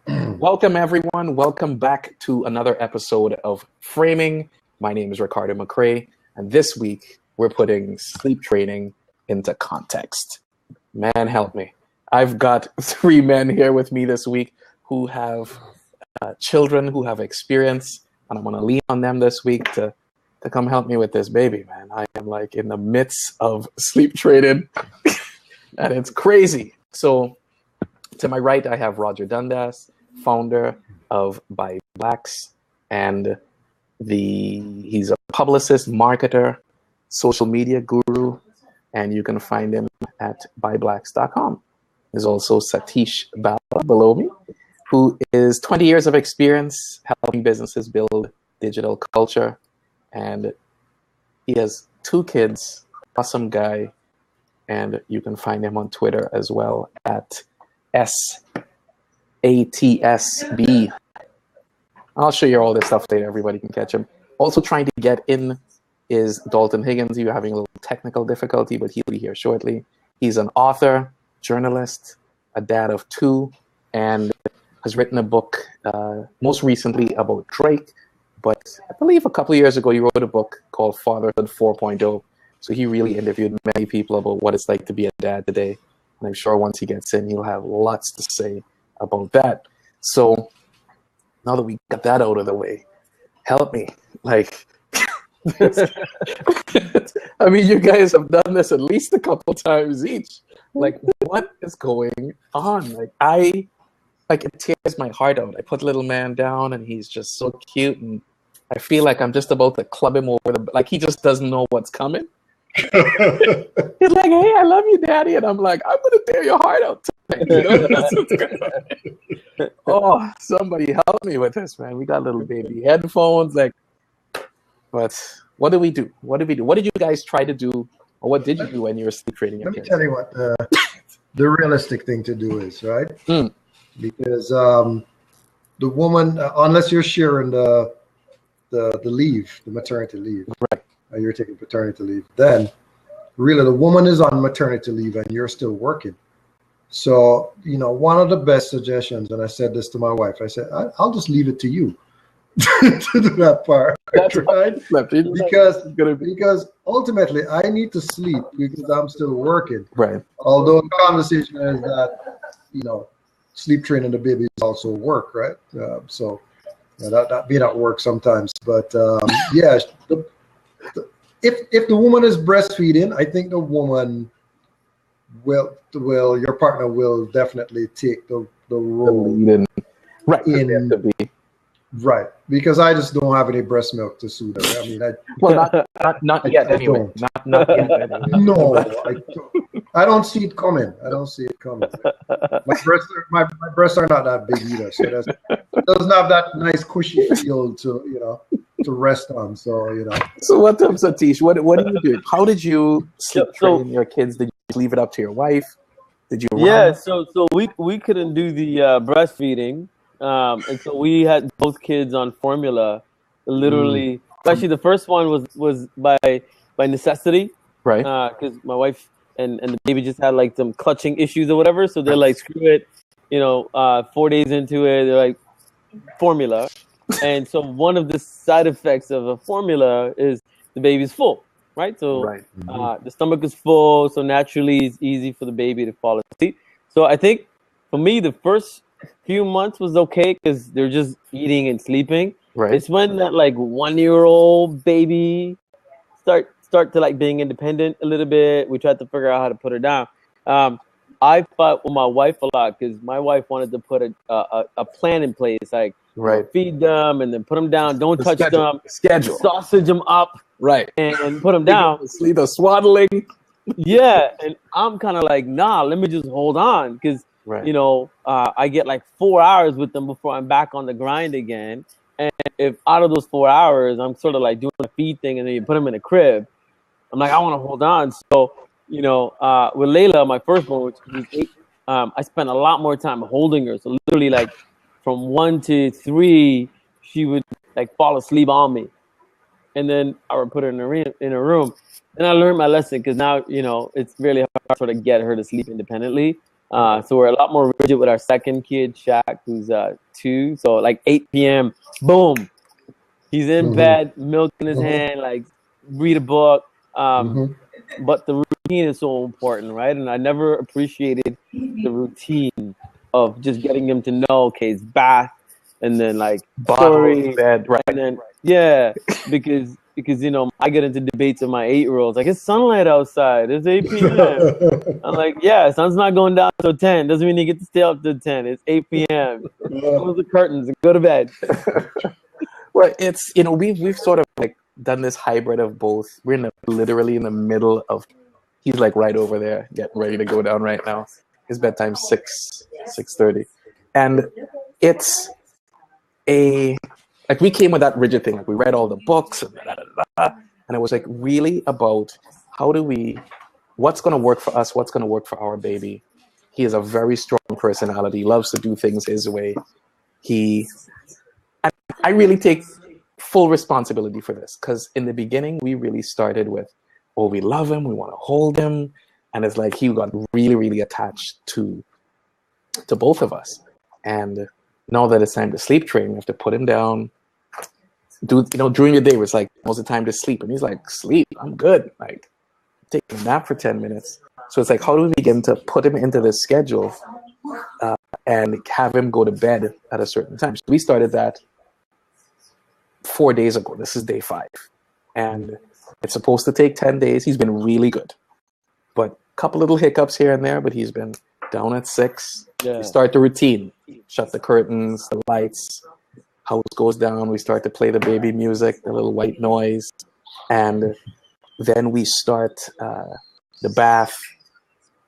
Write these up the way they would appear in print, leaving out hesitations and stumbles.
Welcome, everyone. Welcome back to another episode of Framing. My name is Ricardo McRae, and this week we're putting sleep training into context. Man, help me. I've got three men here with me this week who have children who have experience, and I'm going to lean on them this week to come help me with this baby, man. I am like in the midst of sleep training, and it's crazy. So to my right, I have Roger Dundas, founder of By Blacks, and he's a publicist, marketer, social media guru, and you can find him at byblacks.com. There's also Satish Bala below me, who is 20 years of experience helping businesses build digital culture, and he has 2 kids, awesome guy, and you can find him on Twitter as well at SATSB. I'll show you all this stuff later. Everybody can catch him. Also trying to get in is Dalton Higgins. You're having a little technical difficulty, but he'll be here shortly. He's an author, journalist, a dad of 2, and has written a book most recently about Drake. But I believe a couple of years ago, he wrote a book called Fatherhood 4.0. So he really interviewed many people about what it's like to be a dad today. And I'm sure once he gets in, he'll have lots to say about that. So now that we got that out of the way, help me. Like, I mean, you guys have done this at least a couple times each. Like, what is going on? Like, it tears my heart out. I put little man down, and he's just so cute, and I feel like I'm just about to club him over like he just doesn't know what's coming. He's like, "Hey, I love you, Daddy," and I'm like, "I'm gonna tear your heart out tonight." You know? Oh, somebody help me with this, man. We got little baby headphones, like. But what do we do? What did you guys try to do, or what did you do when you were sleep training your kids? Let me tell you what the realistic thing to do is, right? Because the woman, unless you're sharing the leave, the maternity leave, right? You're taking paternity leave, then really the woman is on maternity leave and you're still working. So, one of the best suggestions, and I said this to my wife, I said, I'll just leave it to you to do that part. That's right? Because ultimately I need to sleep because I'm still working. Right. Although the conversation is that, sleep training the baby is also work, right? So that may not work sometimes, but yeah, if the woman is breastfeeding, I think the woman will your partner will definitely take the role. Right. Right, because I just don't have any breast milk to suit her. I mean, not yet anyway. Not yet. Anyway. No, I don't see it coming. My breasts are not that big either, so it doesn't have that nice cushy feel to rest on. So So what, Satish? What do you do? How did you sleep train your kids? Did you leave it up to your wife? Did you? Yeah, so we couldn't do the breastfeeding. And so we had both kids on formula, literally. Actually, the first one was by necessity, right? Because my wife and the baby just had like some clutching issues or whatever. So they're like, screw it, 4 days into it, they're like, formula. And so one of the side effects of a formula is the baby's full, right? So the stomach is full, so naturally it's easy for the baby to fall asleep. So I think for me, the first few months was okay because they're just eating and sleeping. Right. It's when that like 1-year-old baby start to like being independent a little bit. We tried to figure out how to put her down. I fought with my wife a lot because my wife wanted to put a plan in place, like feed them and then put them down, don't touch them, sausage them up, and put them down. Sleep the swaddling. Yeah, and I'm kind of like, nah, let me just hold on because. Right. I get like 4 hours with them before I'm back on the grind again. And if out of those 4 hours, I'm sort of like doing a feed thing and then you put them in a crib, I'm like, I want to hold on. So, with Layla, my firstborn, which was 8, I spent a lot more time holding her. So literally like from 1 to 3, she would like fall asleep on me. And then I would put her in a room. And I learned my lesson because now, it's really hard to sort of get her to sleep independently. So we're a lot more rigid with our second kid, Shaq, who's 2. So like 8 p.m., boom, he's in bed, milk in his hand, like read a book. But the routine is so important, right? And I never appreciated the routine of just getting him to know, okay, it's bath, and then like story, bed, right? And then because you know, I get into debates with my 8-year-olds, like, it's sunlight outside, it's 8 p.m. I'm like, yeah, sun's not going down till 10. Doesn't mean you get to stay up till 10. It's 8 p.m. Close the curtains and go to bed. Well, it's, you know, we've sort of like done this hybrid of both. We're literally in the middle of. He's like right over there, getting ready to go down right now. His bedtime's 6:30, and it's like we came with that rigid thing. Like we read all the books and and it was like really about what's going to work for us, what's going to work for our baby. He has a very strong personality, loves to do things his way. And I really take full responsibility for this, because in the beginning we really started with, oh, we love him, we want to hold him, and it's like he got really, really attached to both of us. And now that it's time to sleep train, we have to put him down. During the day, it's like, what's the time to sleep? And he's like, sleep, I'm good. Like, take a nap for 10 minutes. So it's like, how do we begin to put him into this schedule and have him go to bed at a certain time? So we started that 4 days ago. This is day 5. And it's supposed to take 10 days. He's been really good. But a couple little hiccups here and there, but he's been down at 6. Yeah. We start the routine. Shut the curtains, the lights. House goes down. We start to play the baby music, the little white noise. And then we start the bath,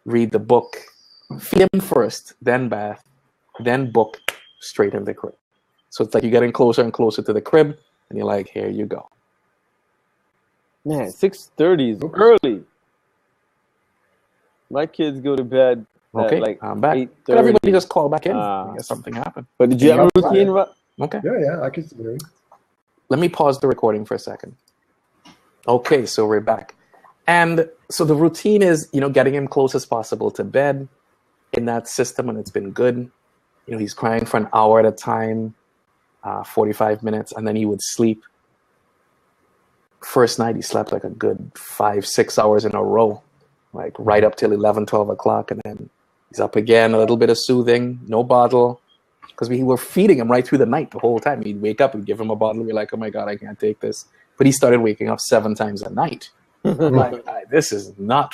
read the book, feed him first, then bath, then book, straight in the crib. So it's like you're getting closer and closer to the crib, and you're like, here you go. Man, 6:30 is early. My kids go to bed Okay, at like I'm back. 8:30. But everybody just call back in. I guess something happened. But did you have a routine? Okay. Yeah, I can see it. Let me pause the recording for a second. Okay, so we're back. And so the routine is, getting him close as possible to bed in that system, and it's been good. He's crying for an hour at a time, 45 minutes, and then he would sleep. First night, he slept like a good 5-6 hours in a row, like right up till 11, 12 o'clock, and then he's up again, a little bit of soothing, no bottle, because we were feeding him right through the night the whole time. He'd wake up, we'd give him a bottle, we're like, oh my God, I can't take this. But he started waking up 7 times a night. Like, this is not...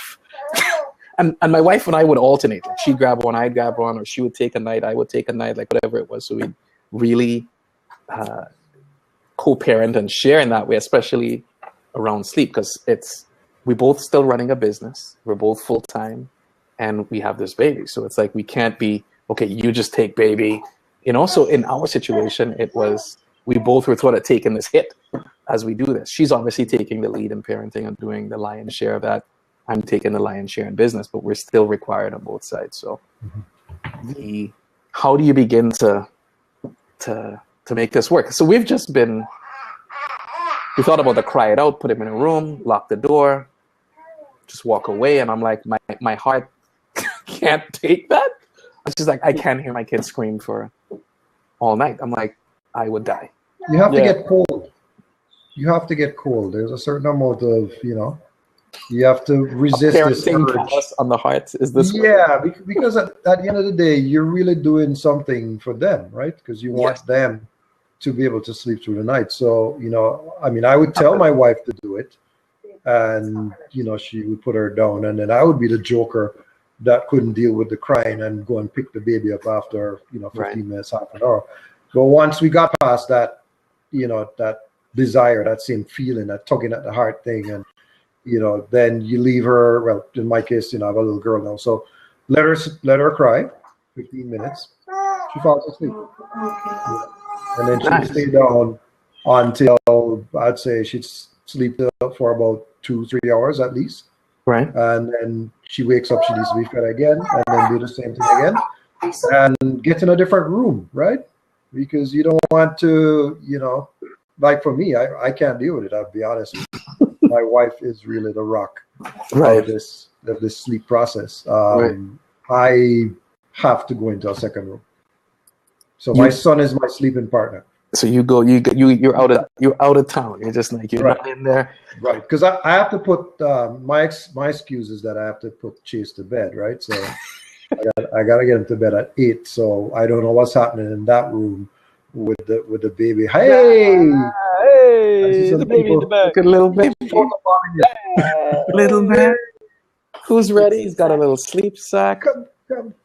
And my wife and I would alternate. Like, she'd grab one, I'd grab one, or she would take a night, I would take a night, like whatever it was. So we'd really co-parent and share in that way, especially around sleep, because we're both still running a business. We're both full-time, and we have this baby. So it's like, we can't be, okay, you just take baby. So in our situation, it was, we both were sort of taking this hit as we do this. She's obviously taking the lead in parenting and doing the lion's share of that. I'm taking the lion's share in business, but we're still required on both sides. So how do you begin to make this work? So we thought about the cry it out, put him in a room, lock the door, just walk away. And I'm like, my heart can't take that. It's just like, I can't hear my kids scream for all night. I'm like, I would die. You have to get cold. You have to get cold. There's a certain amount of, you have to resist this urge on the heart. Is this? Yeah, because at the end of the day, you're really doing something for them, right? Because you want them to be able to sleep through the night. So, I would tell my wife to do it, and, she would put her down, and then I would be the joker that couldn't deal with the crying and go and pick the baby up after, 15 minutes, half an hour. But once we got past that, that desire, that same feeling, that tugging at the heart thing, and, then you leave her, well, in my case, I have a little girl now, so let her cry, 15 minutes, she falls asleep. And then she'd stay down until, I'd say she'd sleep for about 2-3 hours at least. Right. And then she wakes up, she needs to be fed again, and then do the same thing again, and get in a different room, right? Because you don't want to, like for me, I can't deal with it, I'll be honest with you. My wife is really the rock of this sleep process. Right. I have to go into a second room. So my son is my sleeping partner. So you're out of town. You're just like, you're right. not in there. Right. Because I have to put my excuse is that I have to put Chase to bed, right? So I gotta get him to bed at 8. So I don't know what's happening in that room with the baby. Hey, the baby in the back. Look at little baby. Little man. Who's ready? He's got a little sleep sack.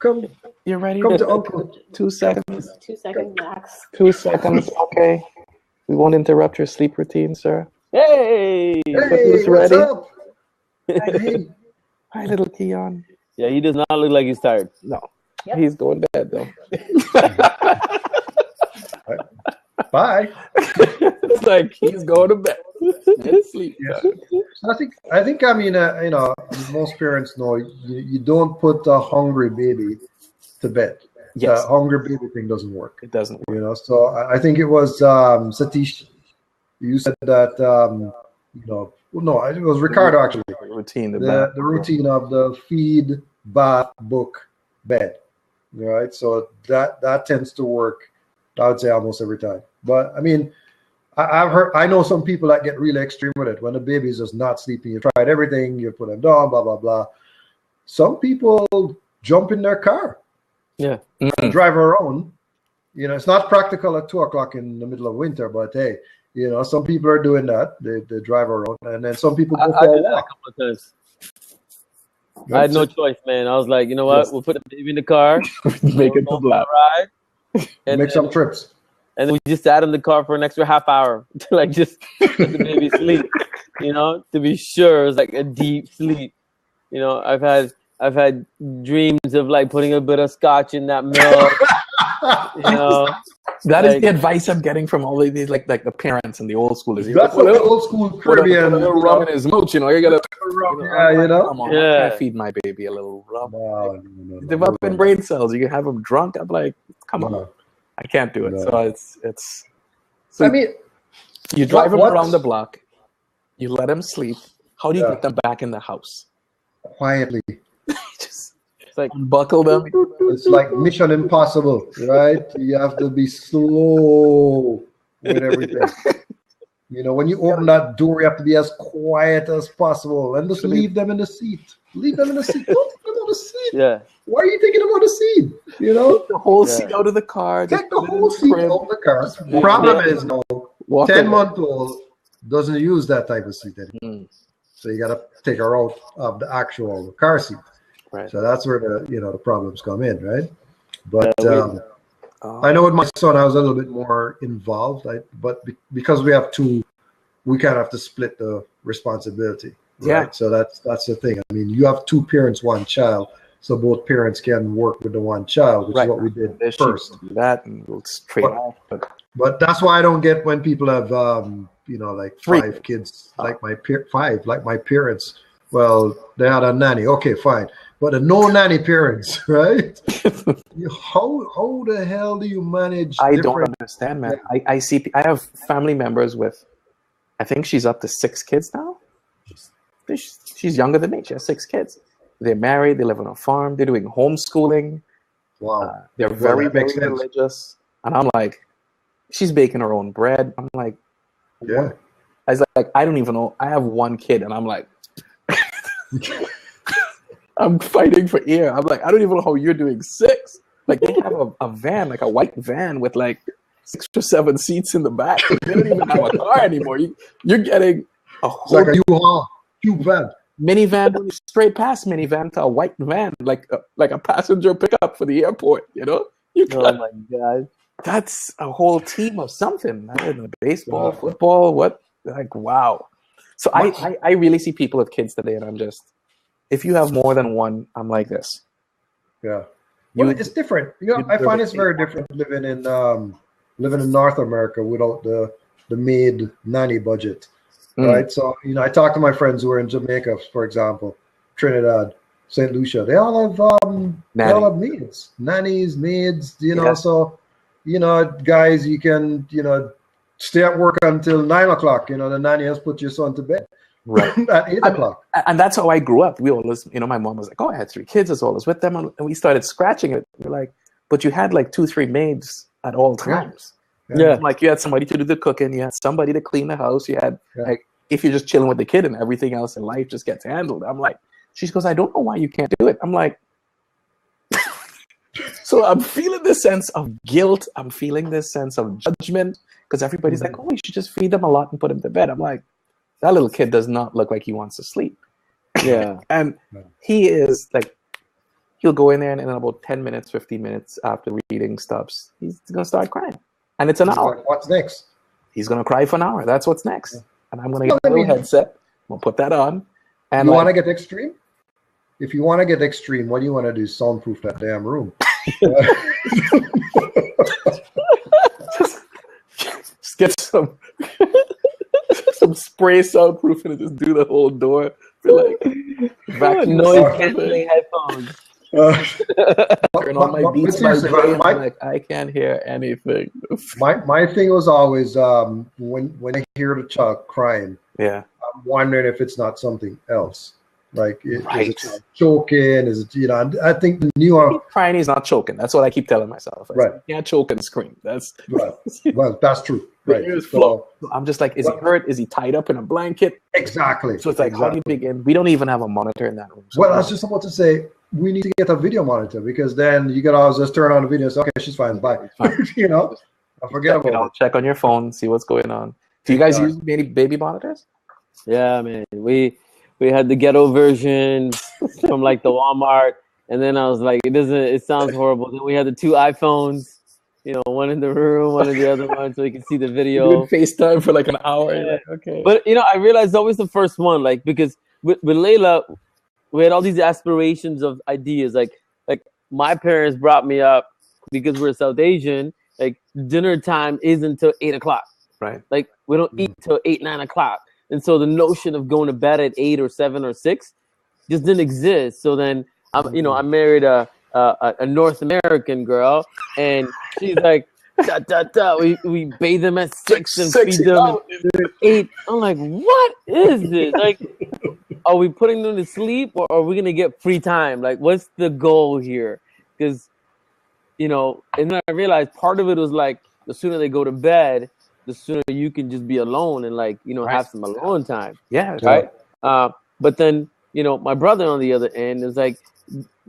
Come. You're ready? Come to Uncle. 2 seconds. 2 seconds max. 2 seconds. Okay. We won't interrupt your sleep routine, sir. Hey, who's ready? Up? Hi, little Keon. Yeah, he does not look like he's tired. No, he's going to bed though. Bye. It's like he's going to bed. Sleep. Yeah. I think. I mean, most parents know you don't put a hungry baby to bed. Yes. The hungry baby thing doesn't work. It doesn't work. So I think it was Satish. You said that. No, it was Ricardo actually. Routine. The routine of the feed, bath, book, bed. Right. So that tends to work. I would say almost every time. But I mean, I know some people that get really extreme with it. When the baby is just not sleeping, you tried everything, you put them down, blah blah blah. Some people jump in their car, and drive around. It's not practical at 2 o'clock in the middle of winter, but hey, some people are doing that. They drive around, and then some people go for a walk. A couple of times. I had no choice, man. I was like, you know what? We'll put the baby in the car, make it to Blab. Ride, and make some trips. And then we just sat in the car for an extra half hour to just let the baby sleep, to be sure it was like a deep sleep. I've had dreams of like putting a bit of scotch in that milk. That is the advice I'm getting from all of these like the parents and the old schoolers. That's what the old school Caribbean. A little rum in his mooch, you gotta. Come on, I can't feed my baby a little rum. No, Developing brain cells. You can have him drunk. I'm like, come on. I can't do it. No. So it's. So I mean, you drive him around the block. You let him sleep. How do you get them back in the house? Quietly. Just like unbuckle them. It's like Mission Impossible, right? You have to be slow with everything. When you open that door, you have to be as quiet as possible and just leave them in the seat. Leave them in the seat. Don't take them on the seat. Yeah. Why are you taking them on the seat? Take the whole seat out of the car. Take the whole seat out of the car. The problem is, 10-month-old doesn't use that type of seat anymore. So you got to take her out of the actual car seat. Right. So that's where the problems come in, right? But I know with my son, I was a little bit more involved. But because we have two, we kind of have to split the responsibility. Right? Yeah. So that's the thing. I mean, you have 2 parents, 1 child. So both parents can work with the 1 child, which is what we did first. Do that and we'll trade off. But that's why I don't get when people have, like 5 kids, like my parents. Well, they had a nanny. Okay, fine. But the no nanny parents, right? How the hell do you manage? I don't understand, man. I see. I have family members with, I think she's up to 6 kids now. She's younger than me. She has 6 kids. They're married. They live on a farm. They're doing homeschooling. Wow. They're very, very religious. And I'm like, she's baking her own bread. I'm like, yeah. What? I was like, I don't even know. I have 1 kid, and I'm like, I'm fighting for air. I'm like, I don't even know how you're doing 6. Like, they have a van, like a white van with like 6 or 7 seats in the back. They don't even have a car anymore. You're getting a whole like a U-Haul, van. Minivan, straight past minivan to a white van, like a passenger pickup for the airport. Oh my God, that's a whole team of something. Baseball, football, what? Like, wow. So I really see people with kids today, and I'm just, if you have more than 1, I'm like this. Yeah, it's different. I find it's very different living in North America without the maid nanny budget. Right, so I talk to my friends who are in Jamaica, for example, Trinidad, St. Lucia. They all have maids, nannies, maids. So guys, you can stay at work until 9 o'clock. The nanny has put your son to bed. Right. At 8 o'clock. And that's how I grew up. We always, my mom was like, "Oh, I had 3 kids. I was always with them," and we started scratching it. We're like, "But you had like 2, 3 maids at all times." Yeah. Like you had somebody to do the cooking, you had somebody to clean the house, you had like if you're just chilling with the kid and everything else in life just gets handled. I'm like, she goes, "I don't know why you can't do it." I'm like, so I'm feeling this sense of guilt. I'm feeling this sense of judgment because everybody's like, "Oh, you should just feed them a lot and put them to bed." I'm like, that little kid does not look like he wants to sleep. Yeah. And he is like, he'll go in there and in about 10 minutes, 15 minutes after reading stops, he's going to start crying. And it's an hour. Like, what's next? He's going to cry for an hour. That's what's next. And I'm going to get a little headset. We'll put that on. And you want to get extreme? If you want to get extreme, what do you want to do? Soundproof that damn room. Just get some spray soundproofing and just do the whole door. Feel like vacuum noise canceling headphones. Turn on my Beats by Dre. Like I can't hear anything. my thing was always when I hear the child crying, I'm wondering if it's not something else. Like is it choking? Is it I think the new crying is not choking. That's what I keep telling myself. You can't choke and scream. That's right. Well, that's true. Right. So I'm just like, is he hurt? Is he tied up in a blanket? Exactly. So it's like, how do you begin? We don't even have a monitor in that room. So well, I was just about to say we need to get a video monitor because then you can always just turn on the video and say, okay, she's fine, bye. I forget about it. Check on your phone, see what's going on. Do you guys use any baby monitors? Yeah, man. We had the ghetto version from like the Walmart, and then I was like, it sounds horrible. Then we had the 2 iPhones, one in the room, one in the other one, so you can see the video. You would FaceTime for like an hour. Yeah. Like, okay. But I realized always the first one, like because with Layla, we had all these aspirations of ideas. Like my parents brought me up because we're South Asian. Like dinner time isn't until 8 o'clock. Right. Like we don't eat till 8, 9 o'clock. And so the notion of going to bed at 8 or 7 or 6 just didn't exist. So then I married a North American girl, and she's like, we bathe them at 6 and feed them at 8. I'm like, what is this? Like, are we putting them to sleep or are we gonna get free time? Like, what's the goal here? Because and then I realized part of it was like the sooner they go to bed, the sooner you can just be alone and have some alone time. Yeah. Right. But then, my brother on the other end is like,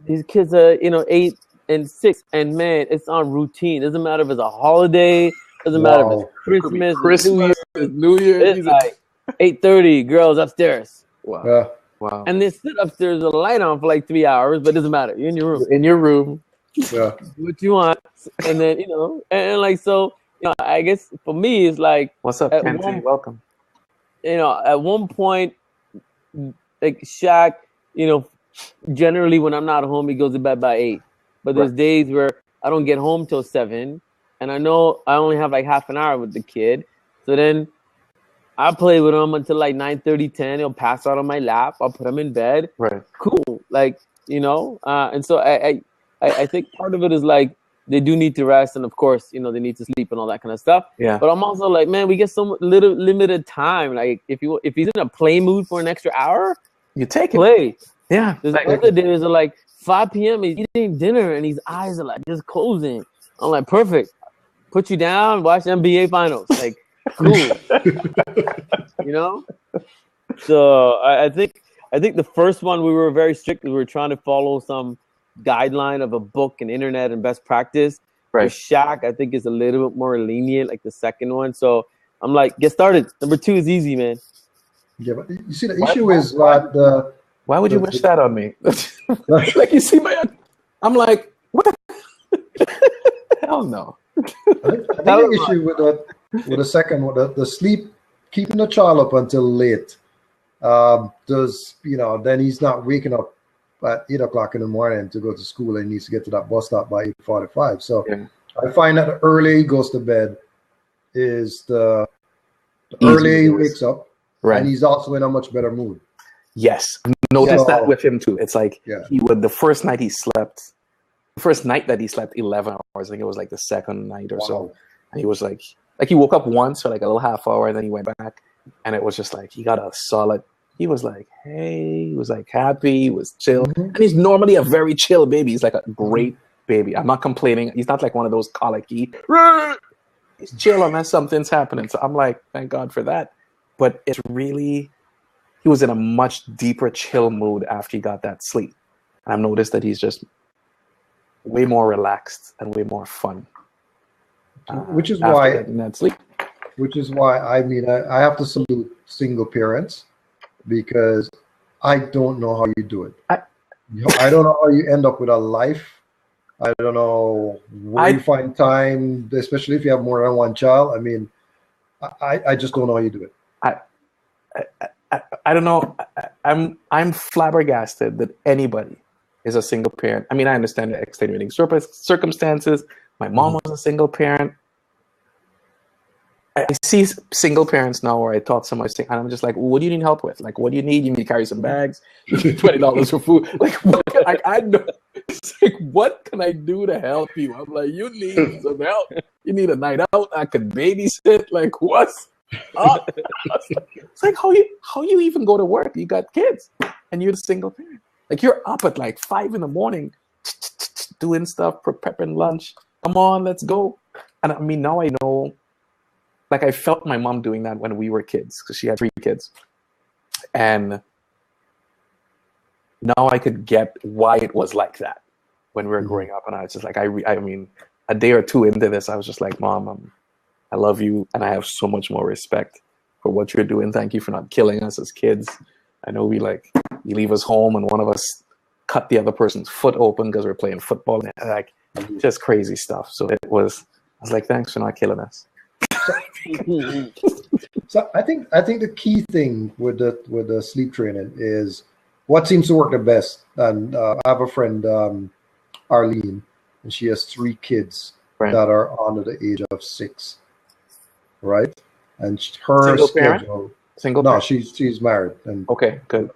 his kids are, 8 and 6, and man, it's on routine. Doesn't matter if it's a holiday, doesn't matter if it's Christmas, New Year. It's like 8:30, girls upstairs. Wow. Yeah. Wow. And they sit upstairs with the light on for like 3 hours, but it doesn't matter. You're in your room. In your room. Yeah. Do what you want. And then, and like, so, I guess for me, it's like, what's up, Kenzie? Welcome. At one point, like Shaq, generally when I'm not home, he goes to bed by 8. But there's days where I don't get home till 7, and I know I only have like half an hour with the kid. So then I play with him until like 9:30, 10. He'll pass out on my lap. I'll put him in bed. Right. Cool. Like, and so I think part of it is like they do need to rest, and of course, they need to sleep and all that kind of stuff. Yeah. But I'm also like, man, we get some little limited time. Like if he's in a play mood for an extra hour, you take it. Play. Yeah. There's other days are like 5 p.m. He's eating dinner and his eyes are like just closing. I'm like, perfect. Put you down, watch NBA finals. Like, cool. So I think the first one we were very strict. We were trying to follow some guideline of a book and internet and best practice. Right. With Shaq, I think is a little bit more lenient, like the second one. So I'm like, get started. Number 2 is easy, man. Yeah, but you see, the issue is that why would you wish that on me? Like you see I'm like, what the hell no. I think the issue with the second one, the sleep, keeping the child up until late, then he's not waking up at 8 o'clock in the morning to go to school and he needs to get to that bus stop by 8:45. So I find that the early he goes to bed is the earlier he wakes up, and he's also in a much better mood. Yes, notice that with him too. It's like he would the first night that he slept 11 hours. I think it was like the second night or so, and he was like he woke up once for like a little half hour, and then he went back, and it was just like he got a solid he was like, hey, he was like happy, he was chill. Mm-hmm. And he's normally a very chill baby. He's like a great baby. I'm not complaining. He's not like one of those colicky. He's chill unless something's happening. So I'm like, thank God for that. But it's really, he was in a much deeper chill mood after he got that sleep. And I've noticed that he's just way more relaxed and way more fun. Which is why that sleep. Which is why I have to salute single parents, because I don't know how you do it. I don't know how you end up with a life. I don't know where you find time, especially if you have more than one child. I mean, I just don't know how you do it. I don't know. I'm flabbergasted that anybody is a single parent. I mean, I understand the extenuating circumstances. My mom was a single parent. I see single parents now where I talk to somebody and I'm just like, well, what do you need help with? Like, what do you need? You need to carry some bags? You need $20 for food? Like, what I know. It's like, what can I do to help you? I'm like, you need some help. You need a night out. I could babysit. Like, what's up? It's like, how you even go to work? You got kids and you're a single parent. Like, you're up at like 5 a.m. doing stuff, prepping lunch. Come on, let's go. And I mean, now I know. Like, I felt my mom doing that when we were kids, because she had 3 kids. And now I could get why it was like that when we were growing up. And I was just like, I mean, a day or two into this, I was just like, Mom, I love you. And I have so much more respect for what you're doing. Thank you for not killing us as kids. I know you leave us home and one of us cut the other person's foot open because we're playing football. And like, just crazy stuff. So I was like, thanks for not killing us. So I think the key thing with the sleep training is what seems to work the best. And I have a friend, Arlene, and she has 3 kids that are under the age of 6, right? And her schedule. Single no, parent? she's married. And okay, good.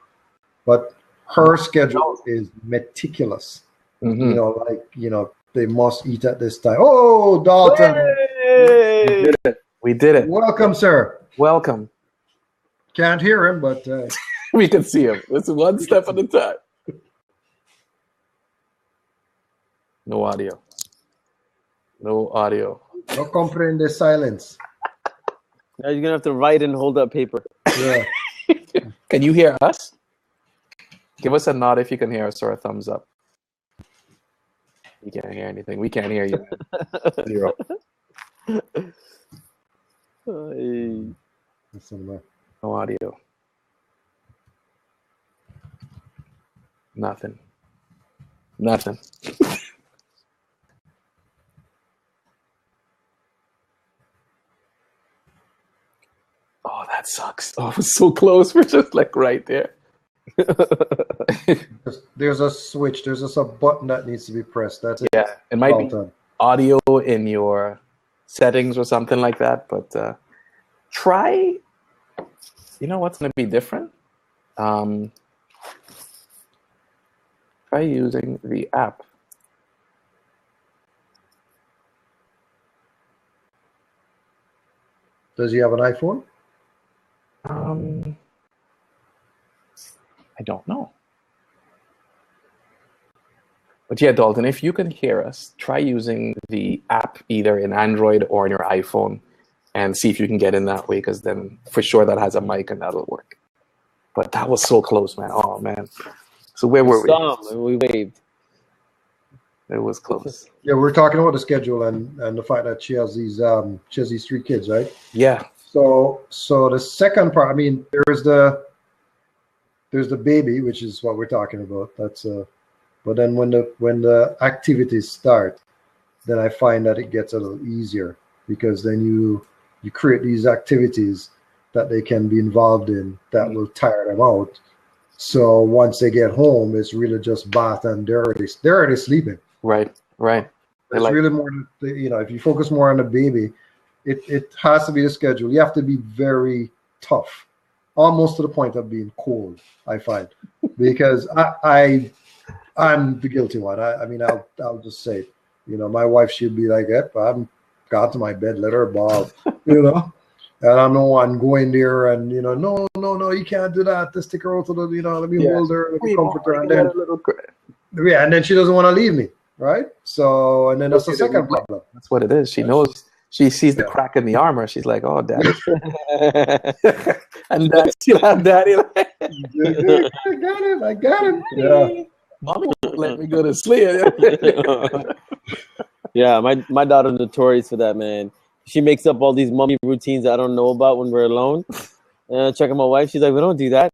But her schedule is meticulous. Mm-hmm. They must eat at this time. Oh, Dalton. Hey! We did it. Welcome, sir. Welcome. Can't hear him, but we can see him. It's one step at a time. No audio. No audio. No comprende silence. Now you're gonna have to write and hold up paper. Yeah. Can you hear us? Give us a nod if you can hear us, or a thumbs up. You can't hear anything. We can't hear you. 0. No audio. Nothing. Oh, that sucks. Oh, it was so close. We're just like right there. There's a switch. There's just a button that needs to be pressed. That's it. Yeah, it might be audio in your settings or something like that. But try. You know what's going to be different? Try using the app. Does he have an iPhone? I don't know. But yeah, Dalton, if you can hear us, try using the app either in Android or in your iPhone and see if you can get in that way, because then for sure that has a mic and that'll work. But that was so close, man. Oh, man. So where were we? We waved. It was close. Yeah, we're talking about the schedule and the fact that she has these 3 kids, right? Yeah. So the second part, I mean, there's the baby, which is what we're talking about. That's but then when the activities start, then I find that it gets a little easier, because then you create these activities that they can be involved in that will tire them out. So once they get home, it's really just bath and they're already sleeping. Right. It's really more, if you focus more on the baby, it has to be the schedule. You have to be very tough, almost to the point of being cold, I find, because I'm the guilty one. I mean, I'll just say it. My wife, she'll be like, I'm got to my bed, let her bawl, And I'm the one going there and, no, you can't do that. Let's take her out to the, let me hold her, let me comfort her. And then she doesn't want to leave me, right? So, and then that's the second problem. That's what it is. She knows, she sees the crack in the armor. She's like, oh, daddy. And then she'll have daddy like, I got him. Yeah. Mommy won't let me go to sleep. Yeah, my daughter's notorious for that, man. She makes up all these mommy routines I don't know about when we're alone. Checking my wife, she's like, we don't do that.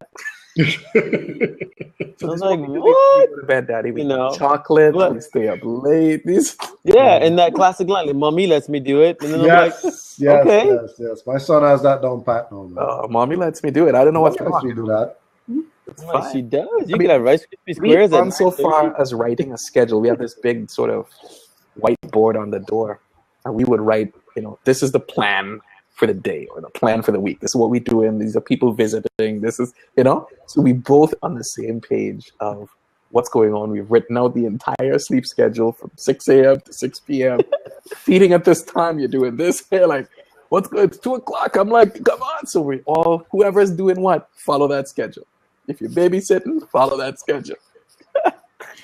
So I was like, what? We go to bed, daddy. We eat chocolate. We stay up late. And that classic line, like, mommy lets me do it. And then yes. My son has that down pat now. Mommy lets me do it. I don't know what's wrong. Do that. It's fine. She does. You can have Rice Krispie squares. We've gone so far as writing a schedule. We have this big sort of whiteboard on the door, and we would write, this is the plan for the day or the plan for the week. This is what we do, and these are people visiting. This is, so we both on the same page of what's going on. We've written out the entire sleep schedule from 6 a.m. to 6 p.m. Feeding at this time, you're doing this. They're like, what's good? It's 2 o'clock. I'm like, come on. So we all, whoever's doing what, follow that schedule. If you're babysitting, follow that schedule.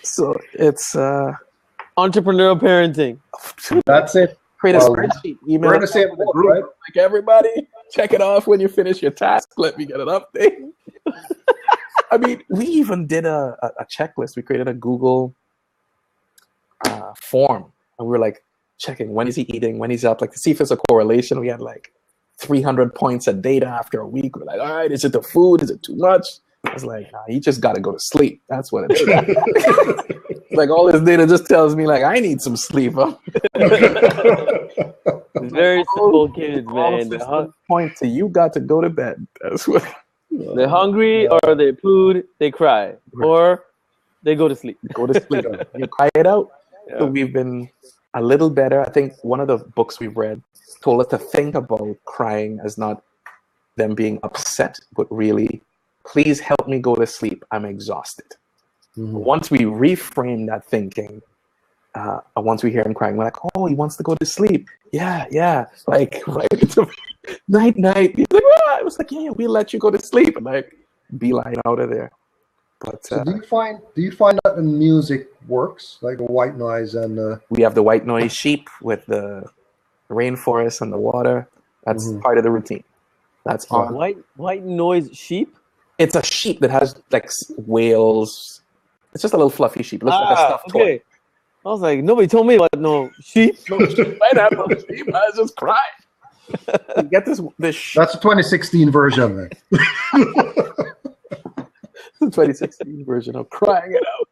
So it's entrepreneurial parenting. That's it. Create a spreadsheet. Email it to the group. Right? Like, everybody, check it off when you finish your task. Let me get an update. I mean, we even did a checklist. We created a Google form, and we were like checking when is he eating, when he's up, like to see if there's a correlation. We had like 300 points of data after a week. We're like, all right, is it the food? Is it too much? I was like, nah, you just got to go to sleep. That's what it is. Like, all this data just tells me, like, I need some sleep. Very simple kids, man. Point to you got to go to bed. That's what. They're hungry, or they pooed, they cry, or they go to sleep. Go to sleep. You cry it out. Yeah. So we've been a little better. I think one of the books we've read told us to think about crying as not them being upset, but really, please help me go to sleep. I'm exhausted. Mm-hmm. Once we reframe that thinking, once we hear him crying, we're like, oh, he wants to go to sleep. Yeah. Like, right into night. He's like, I was like, yeah, we'll let you go to sleep. And like, beeline out of there. But so do you find that the music works, like the white noise and we have the white noise sheep with the rainforest and the water. That's part of the routine. That's on. White noise sheep? It's a sheep that has like whales. It's just a little fluffy sheep. It looks like a stuffed toy. I was like, nobody told me about no sheep. No sheep. Might have no sheep. I was just crying. You get this That's a 2016 version, man. The 2016 version of crying it out.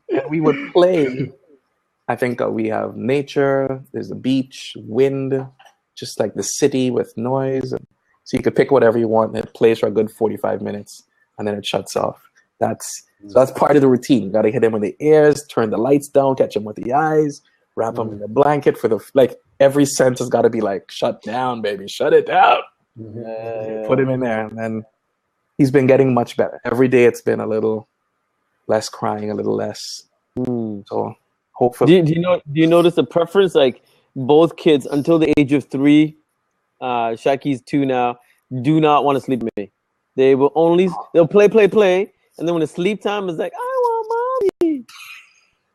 And we would play. I think we have nature. There's the beach, wind, just like the city with noise. So you could pick whatever you want, and it plays for a good 45 minutes, and then it shuts off. That's part of the routine. You got to hit him in the ears, turn the lights down, catch him with the eyes, wrap him in a blanket for every sense has got to be like, shut down, baby, shut it down. Put him in there, and then he's been getting much better. Every day it's been a little less crying, a little less. So hopefully. Do you notice a preference? Like both kids until the age of 3. Shaki's 2 now, do not want to sleep with me. They'll play, and then when it's sleep time, it's like, I want mommy.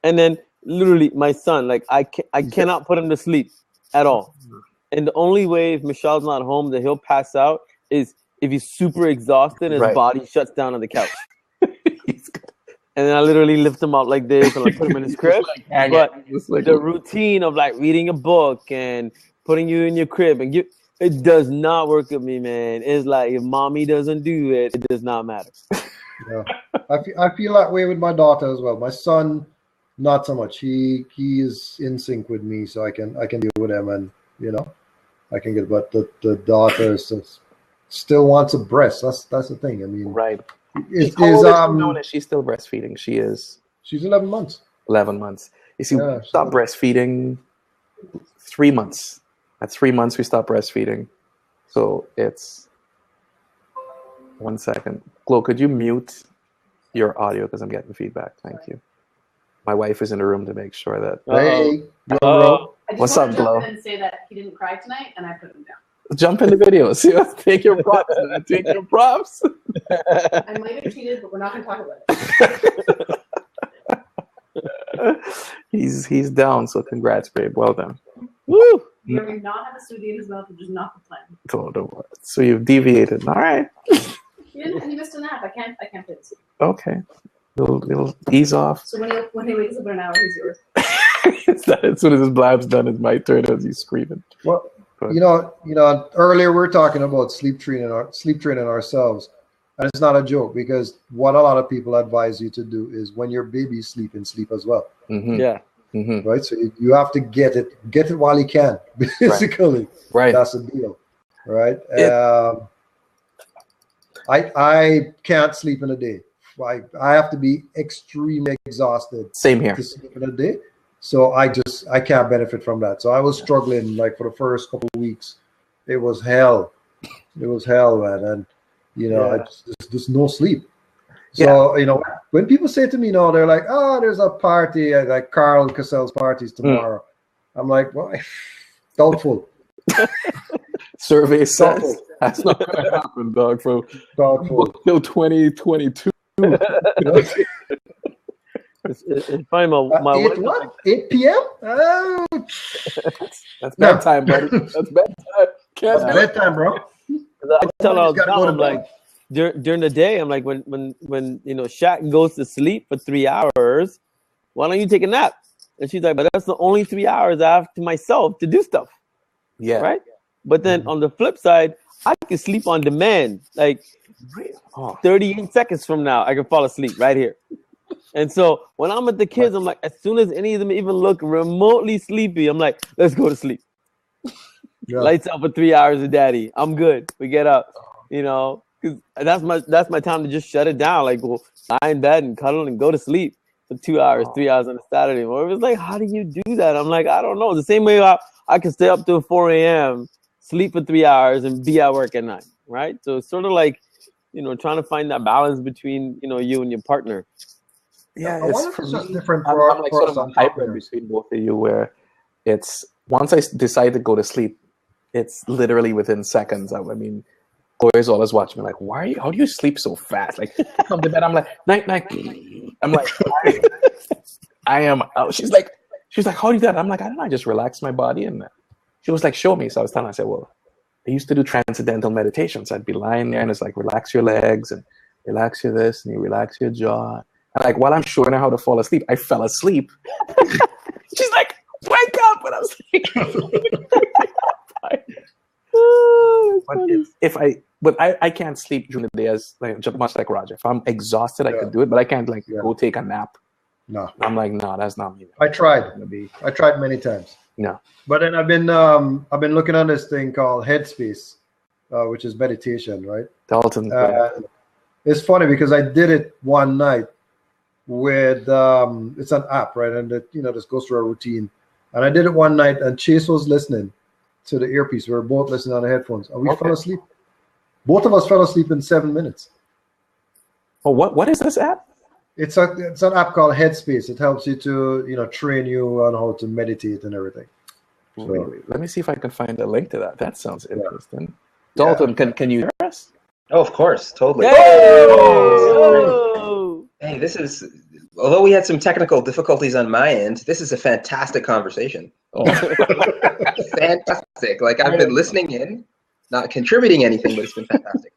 And then literally my son, like I cannot put him to sleep at all. And the only way if Michelle's not home that he'll pass out is if he's super exhausted and his body shuts down on the couch. And then I literally lift him up like this and I put him in his crib. But the routine of like reading a book and putting you in your crib and it does not work with me, man. It's like if mommy doesn't do it, it does not matter. Yeah, I feel that way with my daughter as well. My son, not so much. He is in sync with me, so I can deal with him, and I can get. But the daughter still wants a breast. That's the thing. I mean, right. She's still breastfeeding. She's 11 months. 11 months. You see, we stopped breastfeeding 3 months. At 3 months, we stopped breastfeeding. So it's 1 second. Glo, could you mute your audio because I'm getting feedback? Thank you. My wife is in the room to make sure that. Hey, what's up, Glo? I just want to jump in and say that he didn't cry tonight, and I put him down. Jump in the video. See, take your props. Take your props. I might have cheated, but we're not going to talk about it. He's down, so congrats, babe. Well done. Woo! We may not have a studio in his mouth, which is not the plan. So you've deviated. All right. He missed a nap. I can't play this. Okay. It'll ease off. So when he wakes up in an hour, he's yours. As soon as his blab's done, it's my turn as he's screaming. Well, you know, earlier we were talking about sleep training ourselves, and it's not a joke because what a lot of people advise you to do is when your baby's sleeping, sleep as well. Mm-hmm. Yeah. Mm-hmm. Right. So you have to get it while you can. Basically, right. That's the deal. Right. I can't sleep in a day. I have to be extremely exhausted. Same here. To sleep in a day. So I can't benefit from that. So I was struggling like for the first couple of weeks. It was hell. It was hell, man. And there's no sleep. So when people say to me, they're like, "Oh, there's a party at like Carl Cassell's parties tomorrow." I'm like, "Well, doubtful." Survey says that's not going to happen, dog. For till 2022. It's funny, my 8 p.m. That's bedtime, buddy. That's bedtime. That's bedtime, bro. I tell all the time, I'm like, during the day, I'm like, when Shaq goes to sleep for 3 hours, why don't you take a nap? And she's like, but that's the only 3 hours I have to myself to do stuff. Yeah. Right. But then on the flip side, I can sleep on demand. Like 38 seconds from now, I can fall asleep right here. And so when I'm with the kids, I'm like, as soon as any of them even look remotely sleepy, I'm like, let's go to sleep. Yeah. Lights out for 3 hours of daddy. I'm good. We get up, because that's my time to just shut it down. Like, we'll lie in bed and cuddle and go to sleep for 2 hours, 3 hours on a Saturday. Or it was like, how do you do that? I'm like, I don't know. The same way I can stay up till 4 a.m., sleep for 3 hours, and be at work at 9. Right. So it's sort of like, trying to find that balance between, you and your partner. Yeah, it's just different. I'm like sort of a hybrid between both of you, where it's once I decide to go to sleep, it's literally within seconds. I mean, boys always watch me like, how do you sleep so fast? Like, I come to bed, I'm like, night. I'm like, I am out. She's like, how do you do that? I'm like, I don't know. I just relax my body. And she was like, show me. So I was telling her, I said, well, I used to do transcendental meditations. I'd be lying there and it's like, relax your legs and relax your this and you relax your jaw. And like, while I'm showing her how to fall asleep, I fell asleep. She's like, wake up. And I was like, but I can't sleep during the day as just much like Roger. If I'm exhausted, I could do it, but I can't go take a nap. No. I'm like, no, that's not me. I tried many times. No. But then I've been looking on this thing called Headspace, which is meditation, right? Dalton. It's funny because I did it one night with it's an app, right? And it just goes through a routine. And I did it one night, and Chase was listening to the earpiece. We were both listening on the headphones, and we fell asleep. Both of us fell asleep in 7 minutes. Oh, what is this app? It's an app called Headspace. It helps you to train you on how to meditate and everything. So, let me see if I can find a link to that. That sounds interesting. Dalton, can you hear us? Oh, of course, totally. Hey, this is, although we had some technical difficulties on my end, this is a fantastic conversation. Oh. Fantastic. Like, I've been listening in, not contributing anything, but it's been fantastic.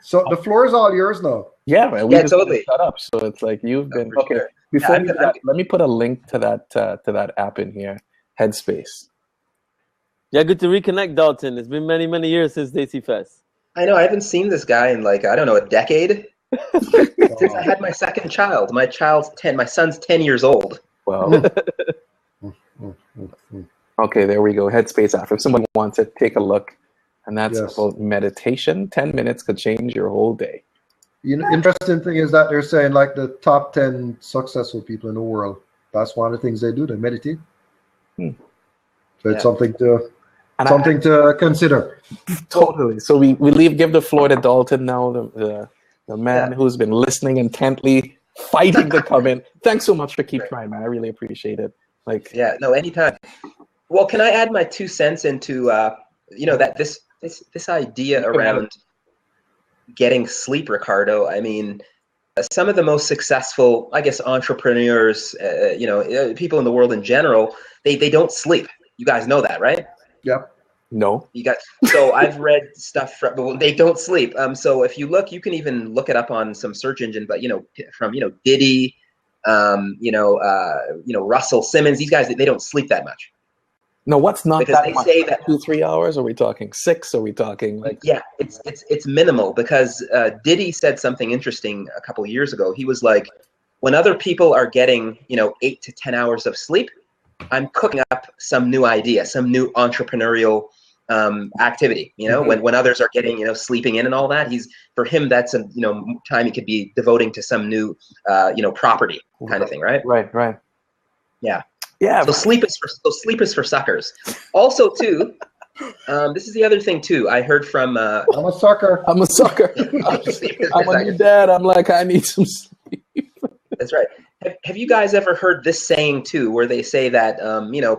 So the floor is all yours now. Yeah, man. We just totally shut up. So it's like you've been okay. Sure. Before let me put a link to that app in here. Headspace. Yeah, good to reconnect, Dalton. It's been many, many years since Daisy Fest. I know. I haven't seen this guy in a decade. Since I had my second child. My son's 10 years old. Well. Okay, there we go. Headspace app. If someone wants it, take a look. And that's about meditation. 10 minutes could change your whole day. Interesting thing is that they're saying like the top 10 successful people in the world, that's one of the things they do. They meditate. So it's something to consider. Totally. So we give the floor to Dalton now, the man who's been listening intently, fighting to come in. Thanks so much for keep trying, man. I really appreciate it. Anytime. Well, can I add my 2 cents into that this this idea around getting sleep, Ricardo. I mean, some of the most successful, I guess, entrepreneurs, people in the world in general, they don't sleep. You guys know that, right? Yep. No. So I've read stuff from, they don't sleep. So if you look, you can even look it up on some search engine, but from Diddy, Russell Simmons, these guys, they don't sleep that much. No, what's not because that they much? say that 2-3 hours? Are we talking 6? Are we talking like? Yeah, it's minimal, because Diddy said something interesting a couple of years ago. He was like, when other people are getting 8 to 10 hours of sleep, I'm cooking up some new idea, some new entrepreneurial activity. When others are getting sleeping in and all that, for him that's a time he could be devoting to some new property kind of thing, right? Right. Yeah. Yeah. So sleep is for suckers. Also, too, this is the other thing too. I heard from. I'm a sucker. I'm a new dad. I'm like, I need some sleep. That's right. Have you guys ever heard this saying too, where they say that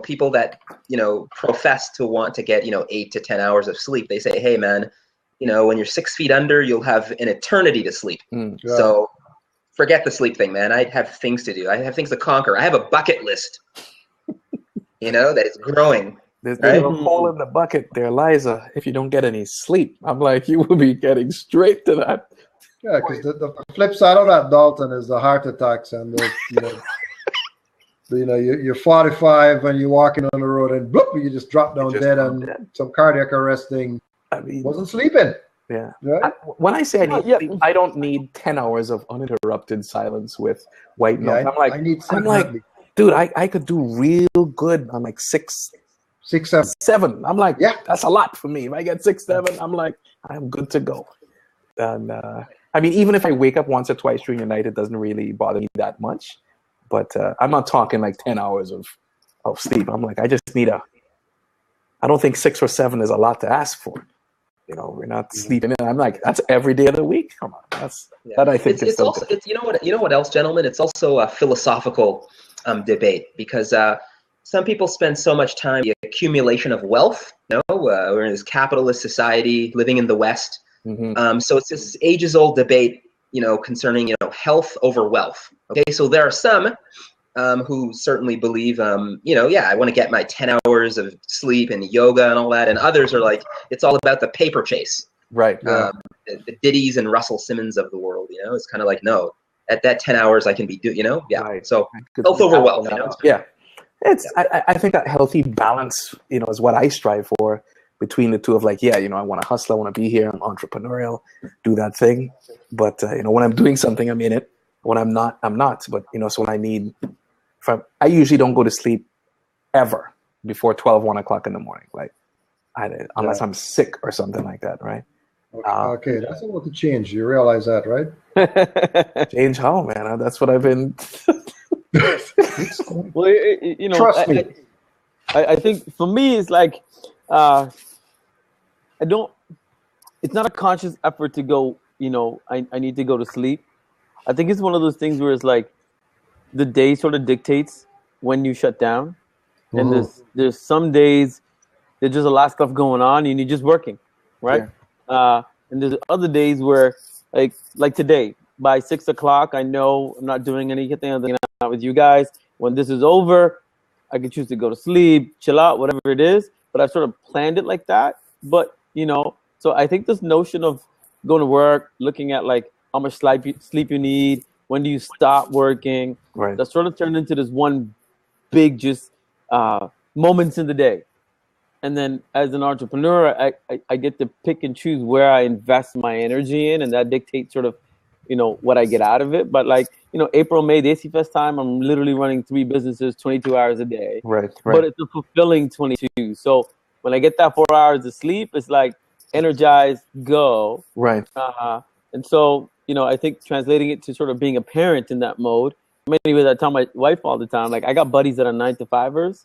people that profess to want to get 8 to 10 hours of sleep, they say, hey man, when you're 6 feet under, you'll have an eternity to sleep. Yeah. So forget the sleep thing, man. I have things to do. I have things to conquer. I have a bucket list. That is growing. There's a hole in the bucket there, Liza. If you don't get any sleep, I'm like, you will be getting straight to that. Yeah, because the flip side of that, Dalton, is the heart attacks and you're 45 and you're walking on the road and bloop, you just drop down dead and some cardiac arrest thing. I mean, wasn't sleeping. Yeah. Right? When I say I need sleep, I don't need 10 hours of uninterrupted silence with white noise. I need sleep. Dude, I could do real good on like 6, 7. I'm like, yeah, that's a lot for me. If I get 6, 7, I'm like, I'm good to go. And I mean, even if I wake up once or twice during the night, it doesn't really bother me that much. But I'm not talking like 10 hours of sleep. I'm like, I just need I don't think 6 or 7 is a lot to ask for. We're not sleeping in. I'm like, that's every day of the week. Come on, that I think it's also good. You know what else, gentlemen? It's also a philosophical debate, because some people spend so much time the accumulation of wealth. We're in this capitalist society, living in the West. Mm-hmm. So it's this ages-old debate, concerning health over wealth. Okay, so there are some who certainly believe, I want to get my 10 hours of sleep and yoga and all that, and others are like, it's all about the paper chase. Right. The Diddys and Russell Simmons of the world. It's kind of like, no, at that 10 hours I can be Right. So health over wealth. I think that healthy balance, is what I strive for between the two of like, I want to hustle, I want to be here, I'm entrepreneurial, do that thing. But, when I'm doing something, I'm in it. When I'm not, I'm not. But, so when I usually don't go to sleep ever before 12, 1 o'clock in the morning, like unless I'm sick or something like that, right? Okay, that's about to change. You realize that, right? Change how, man? That's what I've been. Well, trust me. I think for me, it's like it's not a conscious effort to go. I need to go to sleep. I think it's one of those things where it's like the day sort of dictates when you shut down, and there's some days there's just a lot of stuff going on and you're just working, right? Yeah. And there's other days where, like today, by 6 o'clock, I know I'm not doing anything other than out with you guys. When this is over, I can choose to go to sleep, chill out, whatever it is. But I've sort of planned it like that. But so I think this notion of going to work, looking at like how much sleep you need, when do you stop working, right? That sort of turned into this one big just moments in the day. And then as an entrepreneur, I get to pick and choose where I invest my energy in, and that dictates sort of, what I get out of it. But like, April, May, the AC Fest time, I'm literally running 3 businesses, 22 hours a day. Right. But it's a fulfilling 22. So when I get that 4 hours of sleep, it's like energized, go. Right. And so, I think translating it to sort of being a parent in that mode, in many ways I tell my wife all the time, like I got buddies that are 9-to-5ers,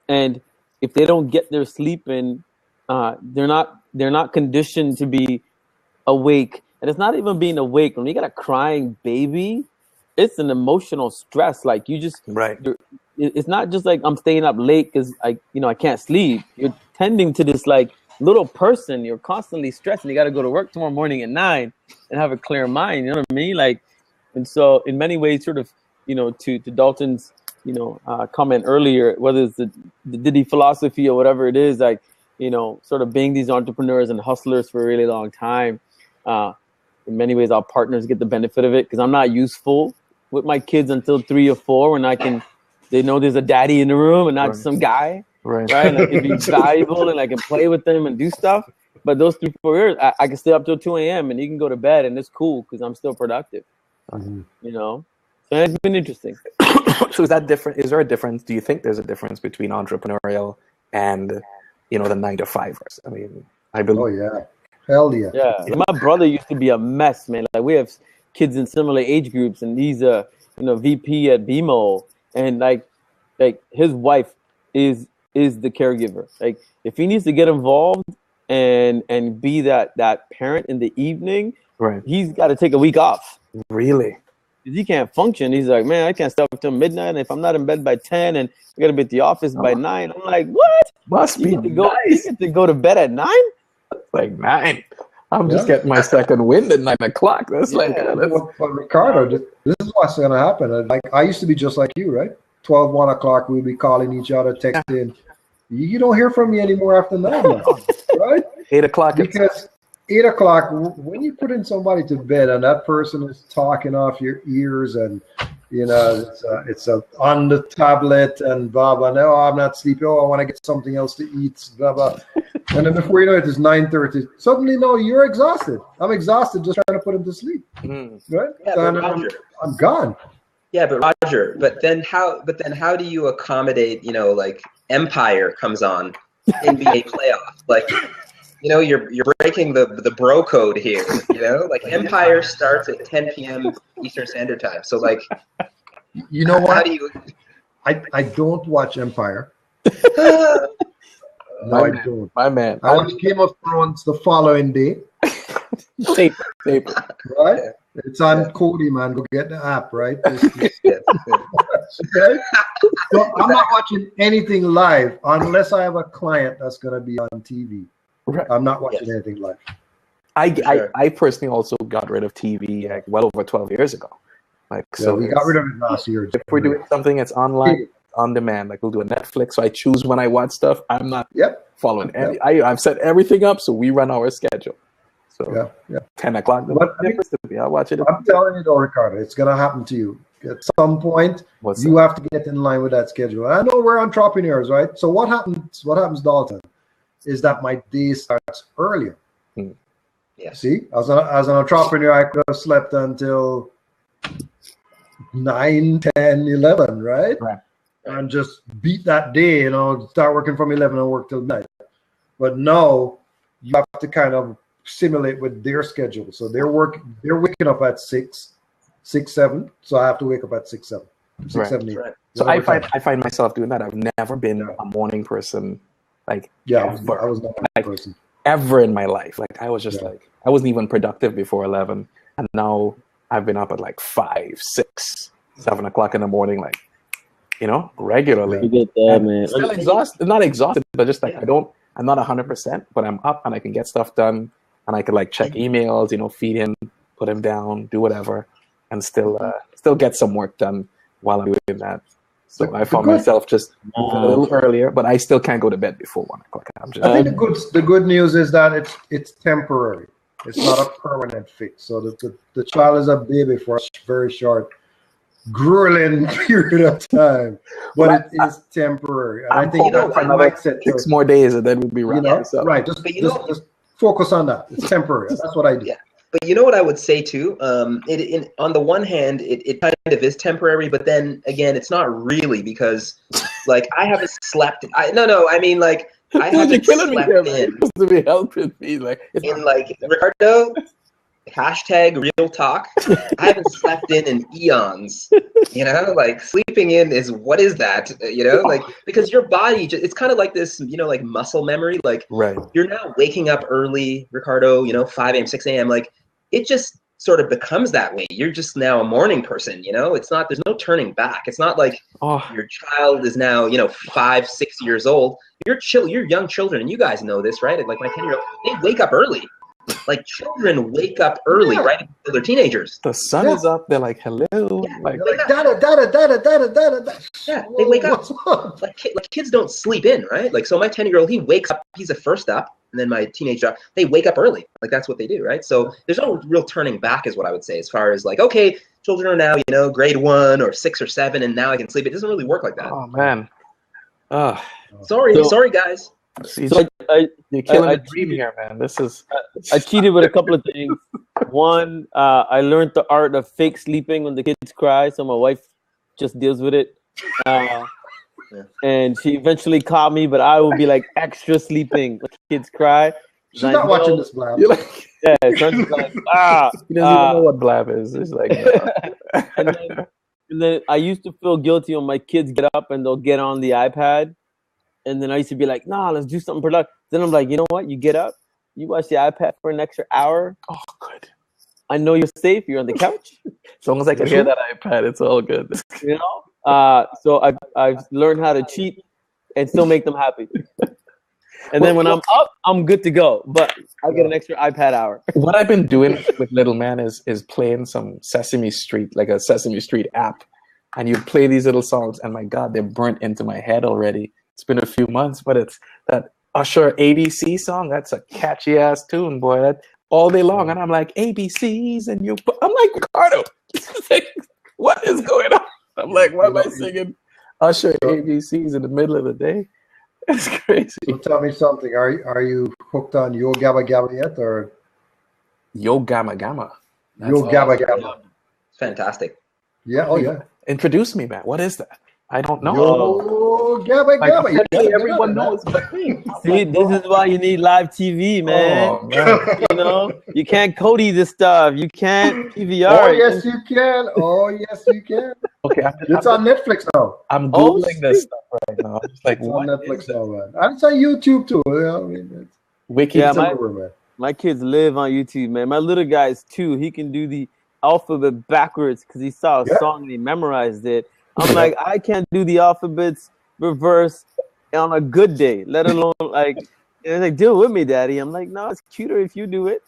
and if they don't get their sleep in, they're not conditioned to be awake. And it's not even being awake. When you got a crying baby, it's an emotional stress. Like you just, right. It's not just like I'm staying up late because I can't sleep. You're tending to this like little person, you're constantly stressed, and you got to go to work tomorrow morning at 9 and have a clear mind. You know what I mean? Like, and so in many ways, sort of, you know, to Dalton's, you know, comment earlier, whether it's the Diddy philosophy or whatever it is, like, you know, sort of being these entrepreneurs and hustlers for a really long time. In many ways, our partners get the benefit of it because I'm not useful with my kids until 3 or 4 when they know there's a daddy in the room and not some guy. Right. And I can be valuable and I can play with them and do stuff. But those 3, 4 years, I can stay up till 2 a.m. and you can go to bed and it's cool because I'm still productive. You know? So it's been interesting. So is that different? Is there a difference? Do you think there's a difference between entrepreneurial and, you know, the 9-to-5ers? I mean, I believe. Oh, yeah. Hell yeah. Yeah. My brother used to be a mess, man. Like, we have kids in similar age groups and he's a, you know, VP at BMO. And like his wife is the caregiver. Like, if he needs to get involved and be that parent in the evening, right, he's got to take a week off. Really? He can't function. He's like, man, I can't stop until midnight. And if I'm not in bed by 10 and I got to be at the office by 9, I'm like, what? Must be You nice. get to go to bed at 9? Like 9. I'm just getting my second wind at 9 o'clock. That's like, But Ricardo, this is what's going to happen. Like, I used to be just like you, right? 12, 1 o'clock, we'd be calling each other, texting. You don't hear from me anymore after 9 now, right? 8 o'clock. Because 8 o'clock, when you put in somebody to bed and that person is talking off your ears and, you know, it's on the tablet and blah, blah. No, I'm not sleepy. Oh, I want to get something else to eat, blah, blah. And then before you know it, it's 9:30. Suddenly, no, you're exhausted. I'm exhausted just trying to put him to sleep. Right? Yeah, So I'm gone. Yeah, but Roger, but then how do you accommodate, you know, like Empire comes on, NBA playoff, like, you know, you're breaking the bro code here, you know, like Empire starts at 10 p.m. Eastern Standard Time. So like, you know what? How do you? I don't watch Empire. No, I don't. My man. I watch Game of Thrones the following day. Tape. Right? It's on Cody, man. Go get the app, right? Okay? So I'm not watching anything live unless I have a client that's going to be on TV. Right. I'm not watching anything live. I personally also got rid of TV like well over 12 years ago. Like, so we got rid of it last year. If we're doing something that's online, on demand, like we'll do a Netflix, so I choose when I watch stuff. I'm not following any. I've set everything up so we run our schedule. So 10 o'clock. I'll watch it. I'm telling you though, Ricardo, it's gonna happen to you. At some point, you have to get in line with that schedule. I know we're entrepreneurs, right? So what happens, Dalton, is that my day starts earlier. Yeah. See, as an entrepreneur, I could have slept until 9, 10, 11, right? And just beat that day, you know, start working from 11 and work till night. But no, you have to kind of simulate with their schedule. So they're waking up at 6, 7. So I have to wake up at 6, 7. 6, 7, 8. Right. So I find myself doing that. I've never been a morning person, like I was not a person ever in my life. Like I was just like I wasn't even productive before 11, and now I've been up at like 5, 6, 7 o'clock in the morning, like, you know, regularly. You get that, man. Still exhausted, not exhausted, but just like I'm not 100%, but I'm up and I can get stuff done, and I can like check emails, you know, feed him, put him down, do whatever, and still get some work done while I'm doing that. So I found myself just a little earlier, but I still can't go to bed before 1 o'clock. I think the good news is that it's temporary. It's not a permanent fix. So the child is a baby for a very short, grueling period of time, but it is temporary. And I think that's for another 6 more days, and then we'll be right. Right. Just focus on that. It's temporary. That's what I do. Yeah. But you know what I would say too? On the one hand, it kind of is temporary, but then again, it's not really, because like I haven't slept. I mean, like I haven't slept in. You're supposed to be helping me, like Ricardo. #real talk. I haven't slept in eons. You know, like sleeping in is, what is that? You know, like, because your body it's kind of like this, you know, like muscle memory. Like you're now waking up early, Ricardo, you know, 5 a.m., 6 a.m. Like it just sort of becomes that way. You're just now a morning person, you know? It's not, there's no turning back. It's not like your child is now, you know, 5, 6 years old. You're young children, and you guys know this, right? Like my 10-year-old, they wake up early. Like children wake up early, right? Until they're teenagers. The sun is up. They're like, hello. Yeah, like da. Yeah, they wake up. Like kids don't sleep in, right? Like, so my 10-year-old, he wakes up, he's the first up, and then my teenage daughter, they wake up early. Like, that's what they do, right? So there's no real turning back is what I would say, as far as like, okay, children are now, you know, grade 1 or 6 or 7, and now I can sleep. It doesn't really work like that. Oh, man. Sorry, guys. See, So you're killing the dream here, man. This is. I cheated with a couple of things. One, I learned the art of fake sleeping when the kids cry, so my wife just deals with it. And she eventually caught me, but I will be like extra sleeping when kids cry. She's not watching this, Blab. You're like, yeah, so I'm just like, he doesn't even know what Blab is. It's like, and then I used to feel guilty when my kids get up and they'll get on the iPad. And then I used to be like, nah, let's do something productive. Then I'm like, you know what? You get up, you watch the iPad for an extra hour. oh, good. I know you're safe. You're on the couch. As long as I can hear that iPad, it's all good. You know? So I've learned how to cheat and still make them happy. And then when I'm up, I'm good to go. But I get an extra iPad hour. What I've been doing with little man is playing some Sesame Street, like a Sesame Street app. And you play these little songs, and my God, they're burnt into my head already. It's been a few months, but it's that Usher ABC song. That's a catchy ass tune, boy. That all day long, and I'm like ABCs, and I'm like Ricardo. Like, what is going on? I'm like, why am I singing Usher ABCs in the middle of the day? It's crazy. So tell me something. Are you hooked on Yo Gabba Gabba yet, or Yo Gamma Gamma? Yo Gabba Gabba? It's fantastic. Yeah. Oh yeah. Introduce me, man. What is that? I don't know. Yo Gabba Like, Gabba. everyone knows but me. See, this is why you need live TV, man. Oh, man. You know, you can't Cody this stuff. You can't PVR. Oh yes, you can. Oh yes, you can. Okay, It's on Netflix now. I'm Googling this stuff right now. It's like, It's what on Netflix is it? now, man. And it's on YouTube too. I mean, it's Wiki. Yeah, everywhere, man. My kids live on YouTube, man. My little guy's 2. He can do the alphabet backwards because he saw a song and he memorized it. I'm like, I can't do the alphabets reverse on a good day, let alone like, they're like, do it with me, daddy. I'm like, no, it's cuter if you do it.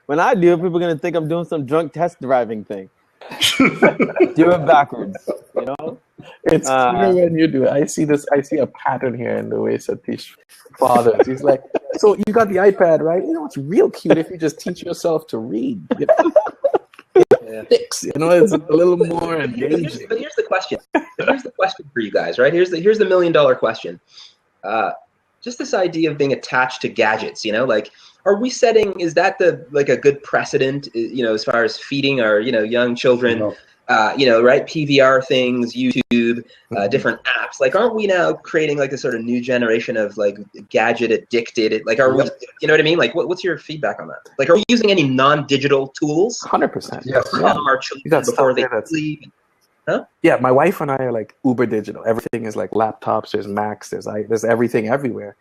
When I do it, people are going to think I'm doing some drunk test driving thing. Do it backwards, you know? It's clear when you do it. I see a pattern here in the way Satish fathers. He's like, so you got the iPad, right? You know, it's real cute if you just teach yourself to read. You know? Fix, you know, it's a little more engaging. But here's the question. Here's the question for you guys, right? Here's the $1 million question. Just this idea of being attached to gadgets, you know, like, are we setting, is that a good precedent, you know, as far as feeding our, you know, young children, you know, right? PVR things, YouTube, different apps. Like, aren't we now creating like this sort of new generation of like gadget addicted? Like, are we, you know what I mean? Like, what's your feedback on that? Like, are we using any non-digital tools? 100%. Yes. To calm our children before they sleep? Huh? Yeah, my wife and I are like uber digital. Everything is like laptops, there's Macs, there's everything everywhere.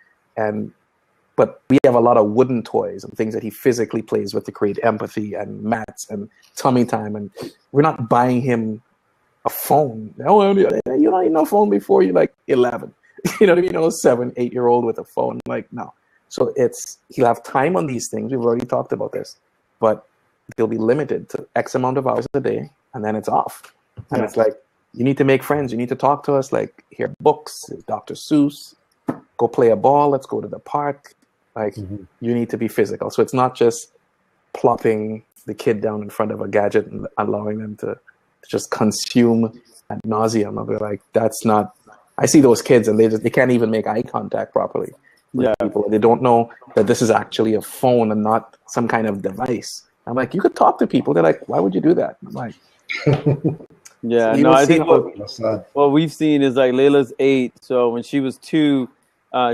But we have a lot of wooden toys and things that he physically plays with to create empathy and mats and tummy time. And we're not buying him a phone. No, you don't need no phone before you're like 11. You know what I mean? You know, 7, 8-year-old with a phone. Like, no. So he'll have time on these things. We've already talked about this. But they'll be limited to X amount of hours a day, and then it's off. And it's like, you need to make friends. You need to talk to us. Like, hear books, Dr. Seuss, go play a ball. Let's go to the park. Like, you need to be physical. So it's not just plopping the kid down in front of a gadget and allowing them to just consume ad nauseum. I'll be like, that's not. I see those kids and they can't even make eye contact properly with people. They don't know that this is actually a phone and not some kind of device. I'm like, you could talk to people. They're like, why would you do that? I'm like, yeah, so no, I think what we've seen is like Layla's 8. So when she was 2,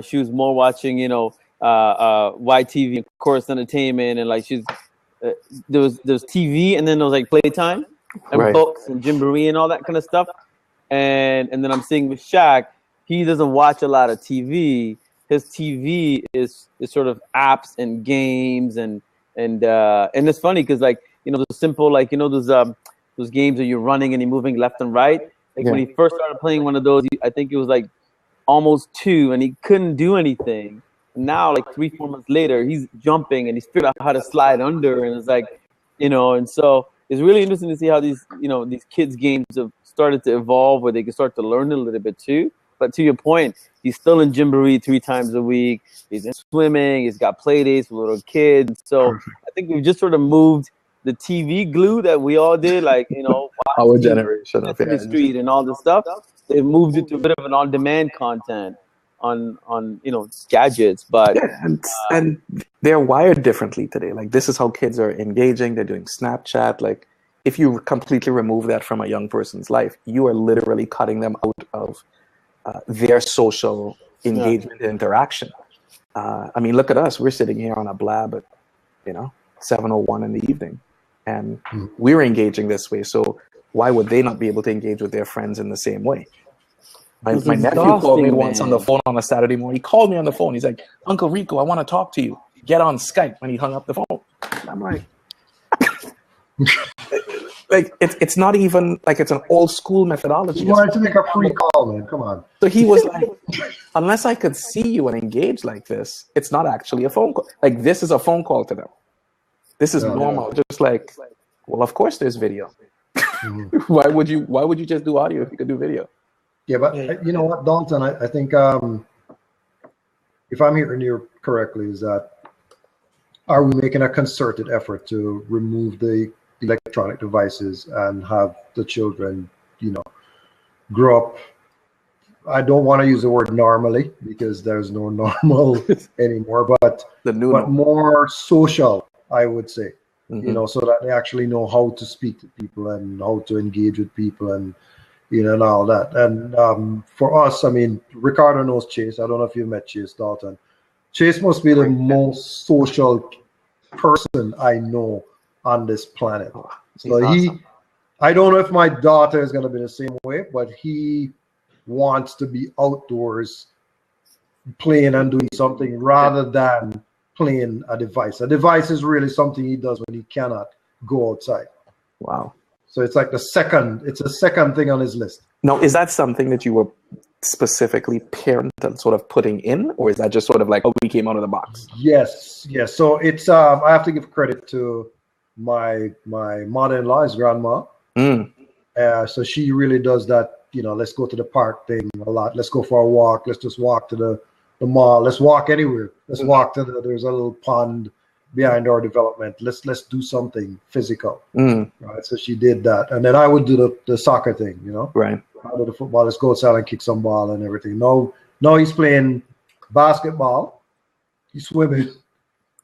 she was more watching, you know, YTV, of course, entertainment, and like there was TV, and then there was like playtime and books and Gymboree and all that kind of stuff. And then I'm seeing with Shaq, he doesn't watch a lot of TV. His TV is sort of apps and games and And it's funny because, like, you know, the simple, like, you know, those games where you're running and you're moving left and right. Like when he first started playing one of those, I think it was like almost 2, and he couldn't do anything. Now, like 3-4 months later, he's jumping and he's figured out how to slide under, and it's like, you know, and so it's really interesting to see how these, you know, these kids' games have started to evolve where they can start to learn a little bit too. But to your point, he's still in Gymboree 3 times a week. He's in swimming. He's got play dates with little kids. So I think we've just sort of moved the TV glue that we all did, like, you know, our generation of the street and all this stuff. They've moved it to a bit of an on-demand content on you know, gadgets. But and they're wired differently today. Like, this is how kids are engaging. They're doing Snapchat. Like, if you completely remove that from a young person's life, you are literally cutting them out of their social engagement and interaction. I mean, look at us. We're sitting here on a Blab at, you know, 7:01 in the evening, and we're engaging this way. So why would they not be able to engage with their friends in the same way? My nephew called me once on the phone on a Saturday morning. He called me on the phone. He's like, "Uncle Rico, I want to talk to you. Get on Skype." When he hung up the phone, and I'm like, like it's not even like, it's an old school methodology. You wanted to make a free call, man. Come on. So he was like, unless I could see you and engage like this, it's not actually a phone call. Like, this is a phone call to them. This is normal. Just like, well, of course there's video. Why would you just do audio if you could do video? Yeah, but you know what, Dalton, I think if I'm hearing you correctly, is that, are we making a concerted effort to remove the electronic devices and have the children, you know, grow up? I don't want to use the word normally, because there's no normal anymore, but more social, I would say, you know, so that they actually know how to speak to people and how to engage with people, and, you know, and all that. And for us, I mean, Ricardo knows Chase. I don't know if you met Chase, Dalton. Chase must be the most social person I know on this planet. So awesome. I don't know if my daughter is going to be the same way, but he wants to be outdoors playing and doing something rather than playing a device. A device is really something he does when he cannot go outside. Wow. So it's like it's a second thing on his list. Now, is that something that you were specifically parental sort of putting in, or is that just sort of like, oh, we came out of the box? Yes. So it's I have to give credit to my mother-in-law, his grandma. So she really does that, you know, let's go to the park thing a lot. Let's go for a walk. Let's just walk to the mall. Let's walk anywhere. Let's walk to there's a little pond behind our development. Let's do something physical. Right. So she did that. And then I would do the soccer thing, you know. Right. I do the football. Let's go outside and kick some ball and everything. No, he's playing basketball. He's swimming.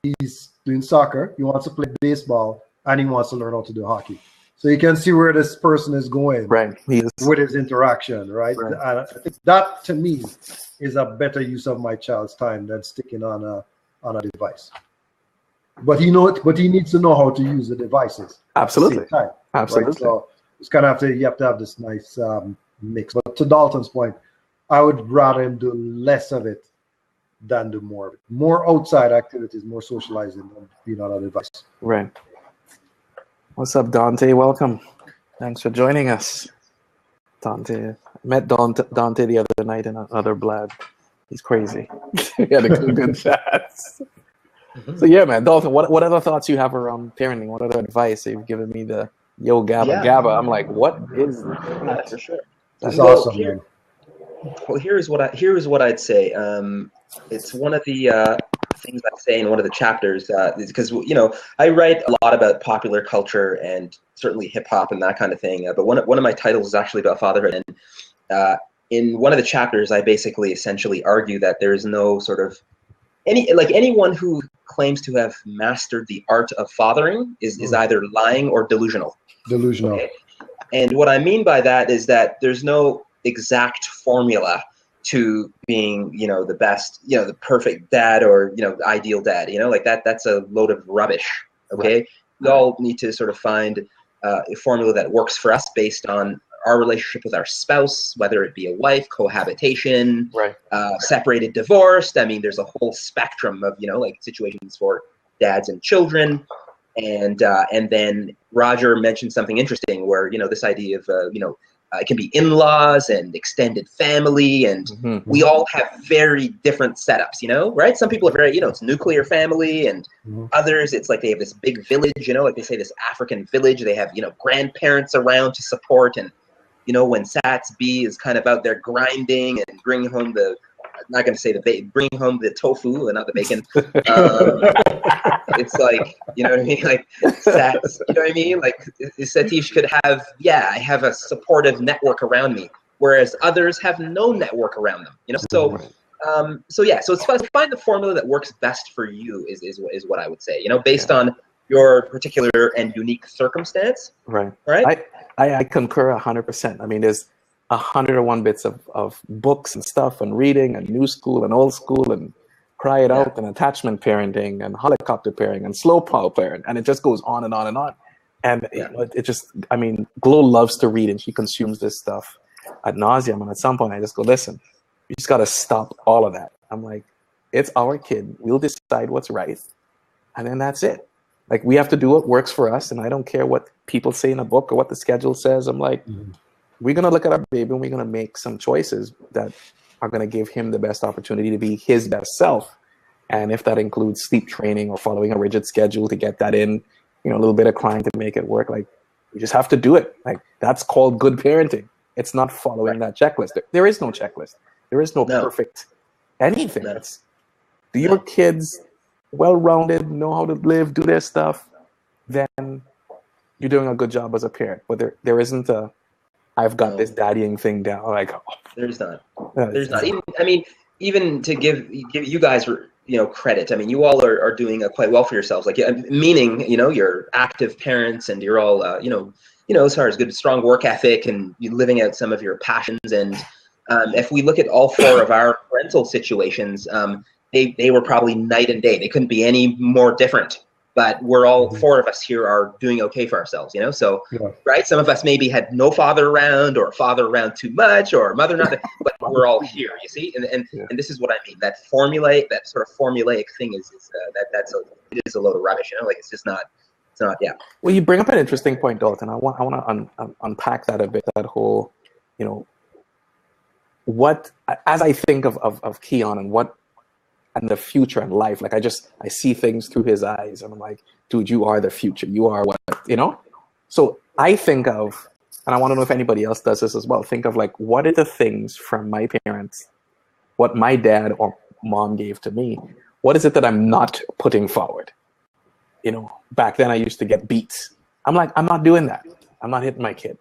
He's doing soccer. He wants to play baseball, and he wants to learn how to do hockey. So you can see where this person is going, right? With his interaction, right? And I think that, to me, is a better use of my child's time than sticking on a device. But he needs to know how to use the devices. Absolutely, absolutely. Right? So it's kind of you have to have this nice mix. But to Dalton's point, I would rather him do less of it than do more of it. More outside activities, more socializing than being on a device. Right. What's up, Dante? Welcome. Thanks for joining us. Dante. I met Dante the other night in another Blab. He's crazy. We had a good chat. So yeah, man, Dalton, what other thoughts you have around parenting? What other advice? You've given me the yo gabba. I'm like, what is that? For sure. That's awesome. Here's what I'd say. It's one of the things I say in one of the chapters, because I write a lot about popular culture and certainly hip hop and that kind of thing. But one of my titles is actually about fatherhood, and in one of the chapters, I basically essentially argue that there is no sort of anyone who claims to have mastered the art of fathering is either lying or delusional. Delusional. Okay? And what I mean by that is that there's no exact formula to being, the best, the perfect dad or, the ideal dad, like that's a load of rubbish. Okay. Right. We all need to sort of find a formula that works for us based on our relationship with our spouse, whether it be a wife, cohabitation, right. Separated, divorced. I mean, there's a whole spectrum of, situations for Dads and Children. And then Roger mentioned something interesting where, this idea of, it can be in-laws and extended family, and we all have very different setups, right? Some people are very, it's nuclear family, and others, it's like they have this big village, like they say this African village, they have, grandparents around to support, and, when Sats B is kind of out there grinding and bringing home I'm not going to say bring home the tofu and not the bacon. It's like, you know what I mean? Like Sats, you know what I mean? Like Satish could have, I have a supportive network around me, whereas others have no network around them, So, so it's find the formula that works best for you is what I would say, based on your particular and unique circumstance. Right. Right. I concur 100%. I mean, there's 101 bits of books and stuff and reading and new school and old school and cry it out and attachment parenting and helicopter parenting and slow plow parent, and it just goes on and on and on. And it just, I mean, Glow loves to read and she consumes this stuff ad nauseum. And at some point I just go, listen, you just got to stop all of that. I'm like, it's our kid. We'll decide what's right. And then that's it. Like, we have to do what works for us. And I don't care what people say in a book or what the schedule says. I'm like, we're going to look at our baby and we're going to make some choices that are going to give him the best opportunity to be his best self. And if that includes sleep training or following a rigid schedule to get that in, a little bit of crying to make it work, like, we just have to do it. Like, that's called good parenting. It's not following that checklist. There is no checklist. There is no perfect anything. Do your kids well-rounded, know how to live, do their stuff, then you're doing a good job as a parent. But there isn't a, I've got this daddying thing down. Like, there's not. There's not. Even to give you guys, credit. I mean, you all are doing quite well for yourselves. Like, meaning, you're active parents and you're all, as far as good, strong work ethic and you living out some of your passions. And if we look at all four of our parental situations, they were probably night and day. They couldn't be any more different. But we're all four of us here are doing okay for ourselves, So, right? Some of us maybe had no father around, or father around too much, or mother not. But we're all here, you see. And this is what I mean. That sort of formulaic thing it is a load of rubbish, Like, it's just not. It's not. Yeah. Well, you bring up an interesting point, Dalton. I want to unpack that a bit. That whole, what, as I think of Keon and what. And the future and life, like I see things through his eyes, and I'm like, dude, you are the future. You are what, So I think of, and I want to know if anybody else does this as well. Think of, like, what are the things from my parents, what my dad or mom gave to me? What is it that I'm not putting forward? Back then I used to get beats. I'm like, I'm not doing that. I'm not hitting my kid.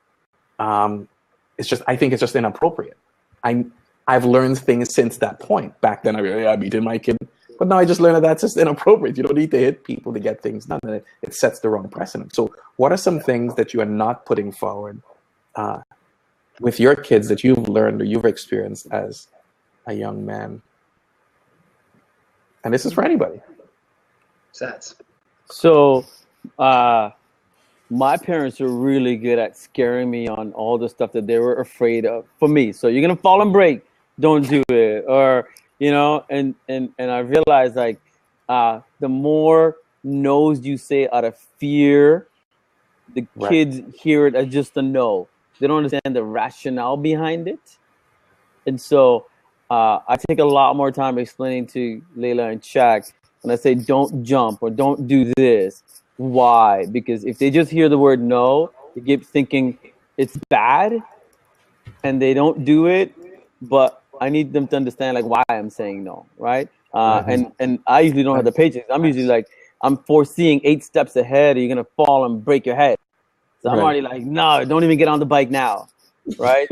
I think it's just inappropriate. I've learned things since that point. Back then, I beat my kid. But now I just learned that that's just inappropriate. You don't need to hit people to get things done. And it sets the wrong precedent. So what are some things that you are not putting forward with your kids that you've learned or you've experienced as a young man? And this is for anybody. Sats. So my parents are really good at scaring me on all the stuff that they were afraid of for me. So you're going to fall and break. Don't do it. Or, and I realized, like, the more no's you say out of fear, the kids hear it as just a no. They don't understand the rationale behind it. And so I take a lot more time explaining to Layla and Shaq when I say don't jump or don't do this. Why? Because if they just hear the word no, they get thinking it's bad and they don't do it. But I need them to understand, like, why I'm saying no, right? And I usually don't have the patience. I'm usually like, I'm foreseeing 8 steps ahead, or you're gonna fall and break your head. So I'm already like, no, don't even get on the bike now, right?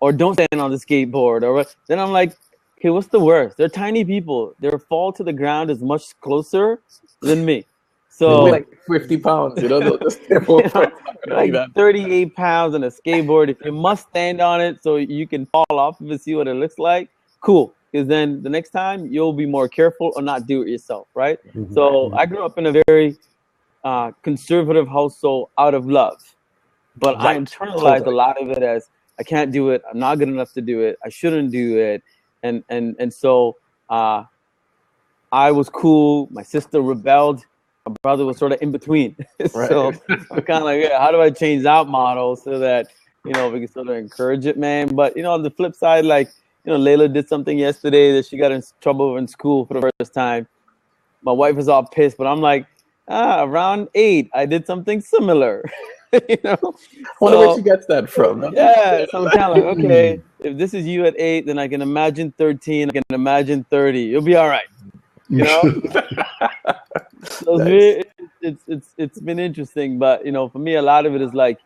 Or don't stand on the skateboard. Or then I'm like, okay, what's the worst? They're tiny people. Their fall to the ground is much closer than me. So like 50 pounds, like 38 pounds on a skateboard. If you must stand on it so you can fall off of it, see what it looks like, cool. Because then the next time you'll be more careful or not do it yourself, right? So I grew up in a very conservative household out of love, but I internalized a lot of it as I can't do it. I'm not good enough to do it. I shouldn't do it, and so I was cool. My sister rebelled. My brother was sort of in between. So I'm kind of like, yeah, how do I change that model so that, we can sort of encourage it, man. But, on the flip side, like, Layla did something yesterday that she got in trouble in school for the first time. My wife is all pissed, but I'm like, around 8, I did something similar. I wonder where she gets that from. Yeah, so I'm kind of like, okay, if this is you at 8, then I can imagine 13, I can imagine 30. You'll be all right. So nice. It's been interesting, but for me, a lot of it is like,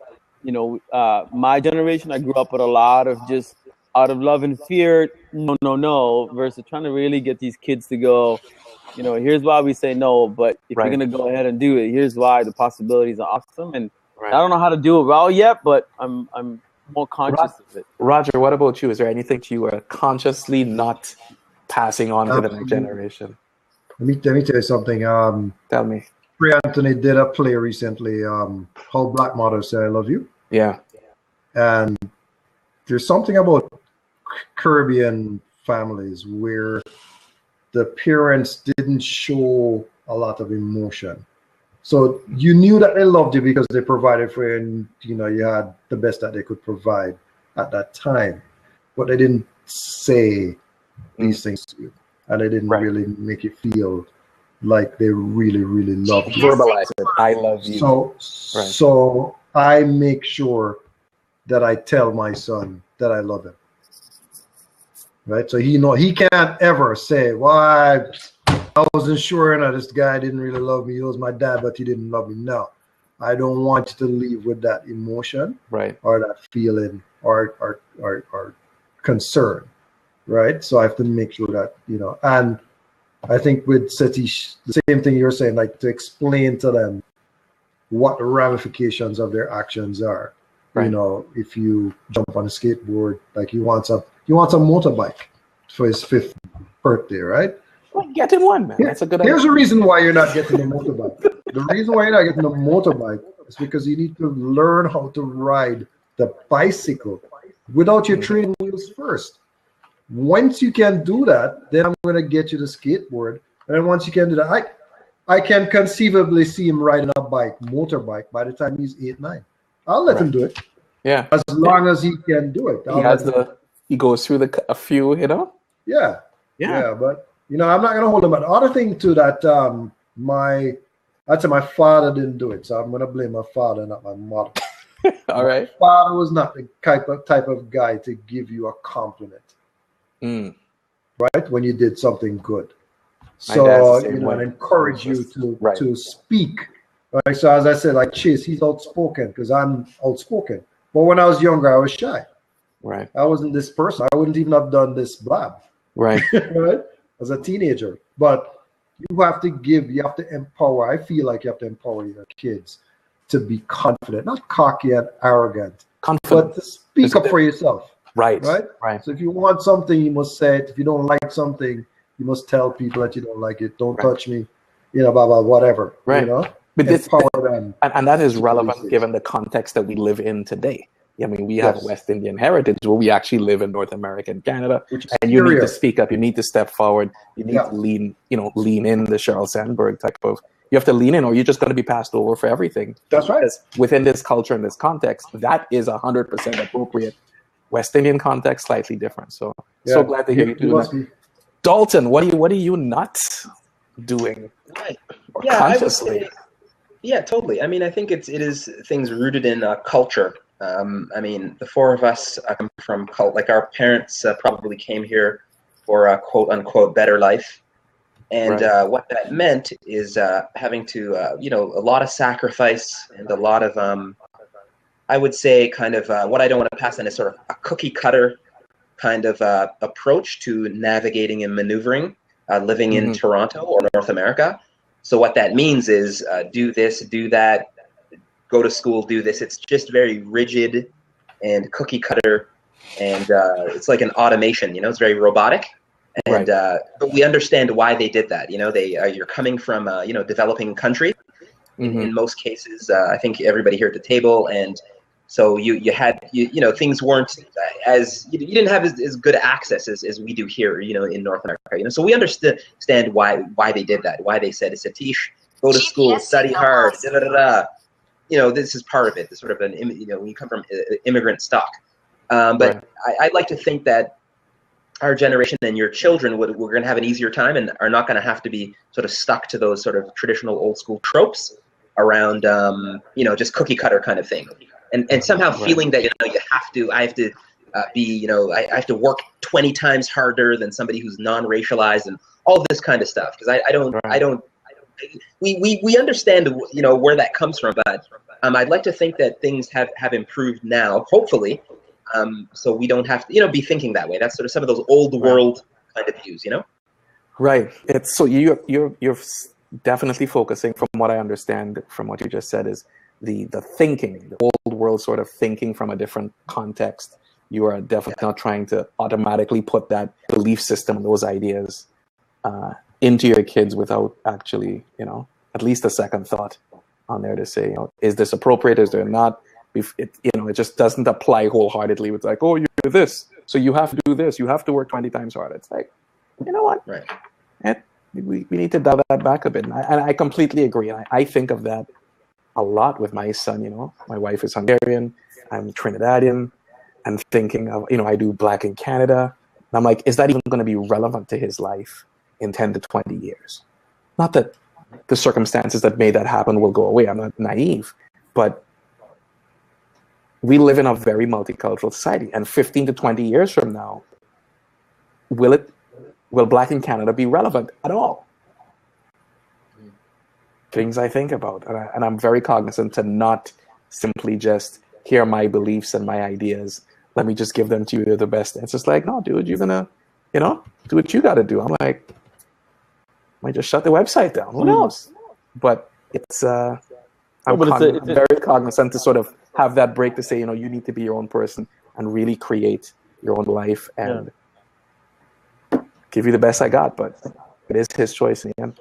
my generation, I grew up with a lot of just out of love and fear, no, versus trying to really get these kids to go, here's why we say no, but if you're gonna go ahead and do it, here's why the possibilities are awesome. And I don't know how to do it well yet, but I'm more conscious of it. Roger, what about you? Is there anything you are consciously not passing on to the next generation? Let me tell you something. Tell me. Free Anthony did a play recently, How Black Mothers Say I Love You. Yeah. And there's something about Caribbean families where the parents didn't show a lot of emotion. So you knew that they loved you because they provided for you, and you had the best that they could provide at that time. But they didn't say these things to you, and they didn't really make you feel like they really, really loved you. Verbalize it. I love you. So I make sure that I tell my son that I love him. Right? So he can't ever say, well, I wasn't sure that this guy didn't really love me. He was my dad, but he didn't love me. No. I don't want you to leave with that emotion or that feeling or concern. Right? So I have to make sure that, and I think with Satish, the same thing you're saying, like to explain to them what the ramifications of their actions are. Right. If you jump on a skateboard, like he wants a motorbike for his 5th birthday, right? Well, get him one, man. That's a good idea. Here's the reason why you're not getting a motorbike. The reason why you're not getting a motorbike is because you need to learn how to ride the bicycle without your training wheels first. Once you can do that, then I'm going to get you the skateboard. And once you can do that, I can conceivably see him riding a motorbike, by the time he's 8, 9. I'll let him do it. Yeah. As long as he can do it. He goes through a few, Yeah. But, I'm not going to hold him. But the other thing too that I'd say my father didn't do it. So I'm going to blame my father, not my mother. All right. My father was not the type of guy to give you a compliment. Right? When you did something good. So, and encourage you to speak. Right? So as I said, like Chase, he's outspoken because I'm outspoken. But when I was younger, I was shy. Right. I wasn't this person. I wouldn't even have done this blab. Right. Right? As a teenager. But you have to empower. I feel like you have to empower your kids to be confident, not cocky and arrogant, but to speak up for yourself. Right. So if you want something, you must say it. If you don't like something, you must tell people that you don't like it. Don't touch me, blah, blah, whatever. Right. But empower them. And that is relevant given the context that we live in today. I mean, we have West Indian heritage where we actually live in North America and Canada, and you need to speak up. You need to step forward. You need to lean in the Sheryl Sandberg type of. You have to lean in, or you're just going to be passed over for everything. That's right. Because within this culture and this context, that is 100% appropriate. West Indian context, slightly different. So glad to hear you do that. Dalton, what are you not doing consciously? Totally. I mean, I think it is things rooted in culture. I mean, the 4 of us come from like our parents probably came here for a quote unquote better life. And what that meant is having to, a lot of sacrifice and a lot of, I would say kind of what I don't want to pass on is sort of a cookie cutter kind of approach to navigating and maneuvering, living in Toronto or North America. So what that means is do this, do that, go to school, do this. It's just very rigid and cookie cutter. And it's like an automation, it's very robotic. And but we understand why they did that. You're coming from developing country in most cases. I think everybody here at the table, and So you had things weren't as you didn't have as good access as we do here, in North America. So we understand why they did that, why they said, Satish, go to school, study hard, da da da da. This is part of it. This sort of when you come from immigrant stock. But I'd like to think that our generation and your children we're going to have an easier time and are not going to have to be sort of stuck to those sort of traditional old school tropes around just cookie cutter kind of thing. And somehow feeling that I have to I have to work 20 times harder than somebody who's non-racialized and all this kind of stuff, because we understand where that comes from, but I'd like to think that things have improved now, hopefully, so we don't have to be thinking that way. That's sort of some of those old world kind of views, Right. It's so you're definitely focusing, from what I understand from what you just said, is the thinking, the old world sort of thinking from a different context. You are definitely not trying to automatically put that belief system, those ideas, into your kids without actually, at least a second thought on there to say, is this appropriate? Is there not? It just doesn't apply wholeheartedly. It's like, oh, you're this, so you have to do this. You have to work 20 times harder. It's like, you know what? Right. We need to dial that back a bit. And I completely agree. I think of that a lot with my son. My wife is Hungarian. I'm Trinidadian. I'm thinking of, I do Black in Canada. And I'm like, is that even going to be relevant to his life in 10 to 20 years? Not that the circumstances that made that happen will go away. I'm not naive. But we live in a very multicultural society. And 15 to 20 years from now, will Black in Canada be relevant at all? Things I think about. And I'm very cognizant to not simply just hear my beliefs and my ideas. Let me just give them to you. They're the best. It's just like, no, dude, you're going to, do what you got to do. I'm like, might just shut the website down. Who knows? But it's, I'm very cognizant to sort of have that break to say, you need to be your own person and really create your own life and give you the best I got. But it is his choice in the end.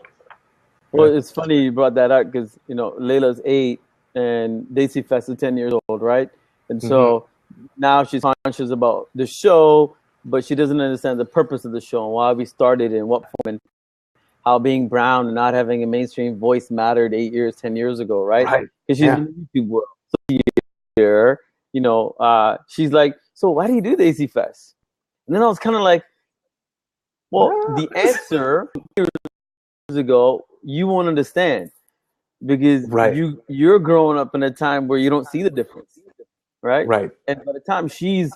Well, it's funny you brought that up because, Layla's 8 and Daisy Fest is 10 years old, right? And so now she's conscious about the show, but she doesn't understand the purpose of the show and why we started and what form and how being brown and not having a mainstream voice mattered 8 years, 10 years ago, right? Because she's in the YouTube world. So here, she's like, so why do you do Daisy Fest? And then I was kind of like, well, the answer years ago, you won't understand because you're growing up in a time where you don't see the difference, right? Right. And by the time she's,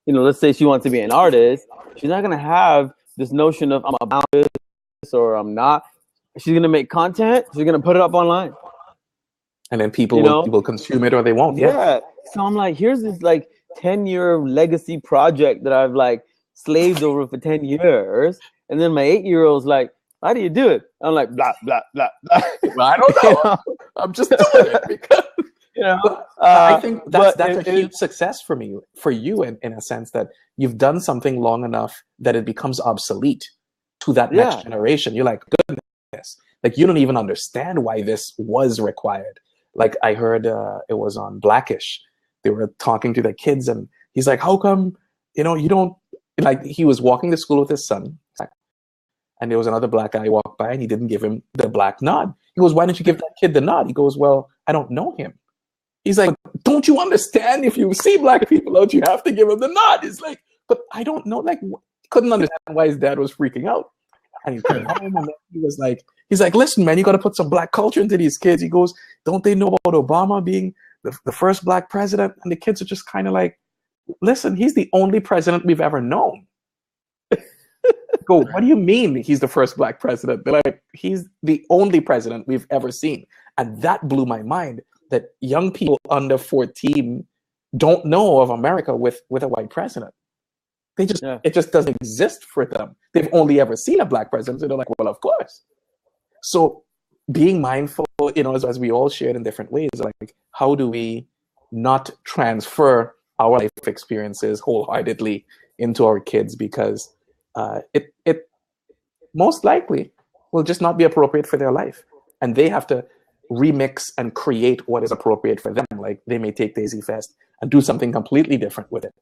let's say she wants to be an artist, she's not gonna have this notion of I'm about this or I'm not. She's gonna make content. She's gonna put it up online, and then people will consume it or they won't. Yeah. So I'm like, here's this 10-year legacy project that I've slaved over for 10 years, and then my 8-year-old's like, how do you do it? I'm like, blah, blah, blah, blah. Well, I don't know. I'm just doing it because, I think that's a huge success for you in a sense that you've done something long enough that it becomes obsolete to that next generation. You're like, goodness. You don't even understand why this was required. I heard it was on Blackish. They were talking to the kids and he's like, how come, you don't, he was walking to school with his son. And there was another black guy walked by and he didn't give him the black nod. He goes, why didn't you give that kid the nod? He goes, well, I don't know him. He's like, don't you understand? If you see black people out, you have to give them the nod. It's like, but I don't know. Couldn't understand why his dad was freaking out. And he came home and he's like, listen, man, you got to put some black culture into these kids. He goes, don't they know about Obama being the first black president? And the kids are just kind of like, listen, he's the only president we've ever known. Go, what do you mean he's the first black president? They're like, he's the only president we've ever seen. And that blew my mind, that young people under 14 don't know of America with a white president. It just doesn't exist for them. They've only ever seen a black president. So they're like, well, of course. So being mindful, as we all shared in different ways, how do we not transfer our life experiences wholeheartedly into our kids? Because it most likely will just not be appropriate for their life. And they have to remix and create what is appropriate for them. They may take Daisy Fest and do something completely different with it.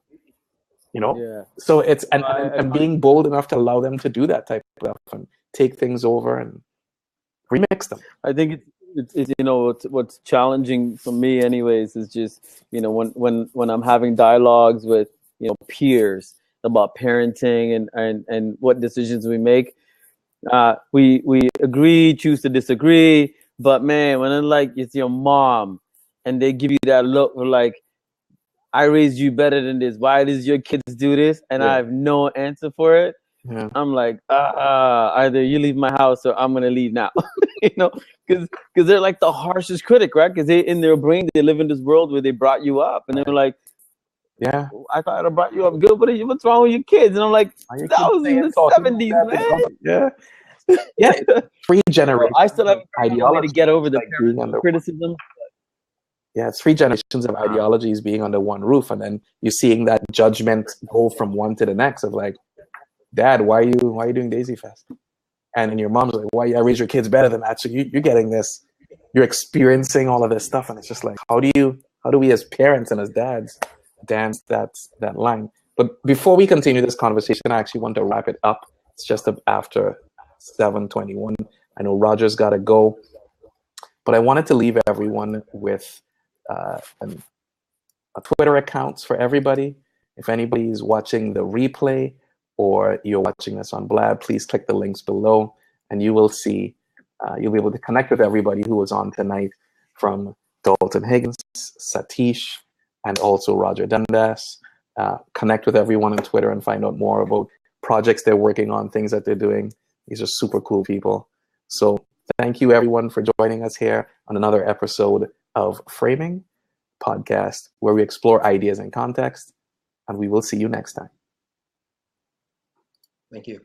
You know? Yeah. So it's and being bold enough to allow them to do that type of stuff and take things over and remix them. I think it's you know what's challenging for me anyways is just, you know, when I'm having dialogues with, you know, peers about parenting and what decisions we make, we agree, choose to disagree, but man, when it's your mom and they give you that look like, I raised you better than this, why does your kids do this, and I have no answer for it, I'm like, either you leave my house or I'm gonna leave now. You know, because they're like the harshest critic, right? Because they, in their brain, they live in this world where they brought you up, and they're like, yeah, I thought I brought you up good, but what's wrong with your kids? And I'm like, that was in the 70s, man. Yeah, 3 generations. I still have a way to get over the criticism. Yeah, 3 generations of ideologies being under one roof, and then you're seeing that judgment go from one to the next of like, Dad, why are you doing Daisy Fest? And then your mom's like, why I raise your kids better than that? So you're getting this, you're experiencing all of this stuff, and it's just like, how do we as parents and as dads dance that line? But before we continue this conversation, I actually want to wrap it up. It's just after 7:21. I know Roger's got to go, but I wanted to leave everyone with a Twitter accounts for everybody. If anybody's watching the replay or you're watching this on Blab, please click the links below and you will see, you'll be able to connect with everybody who was on tonight, from Dalton Higgins, Satish, and also Roger Dundas. Connect with everyone on Twitter and find out more about projects they're working on, things that they're doing. These are super cool people. So thank you everyone for joining us here on another episode of Framing Podcast, where we explore ideas in context, and we will see you next time. Thank you.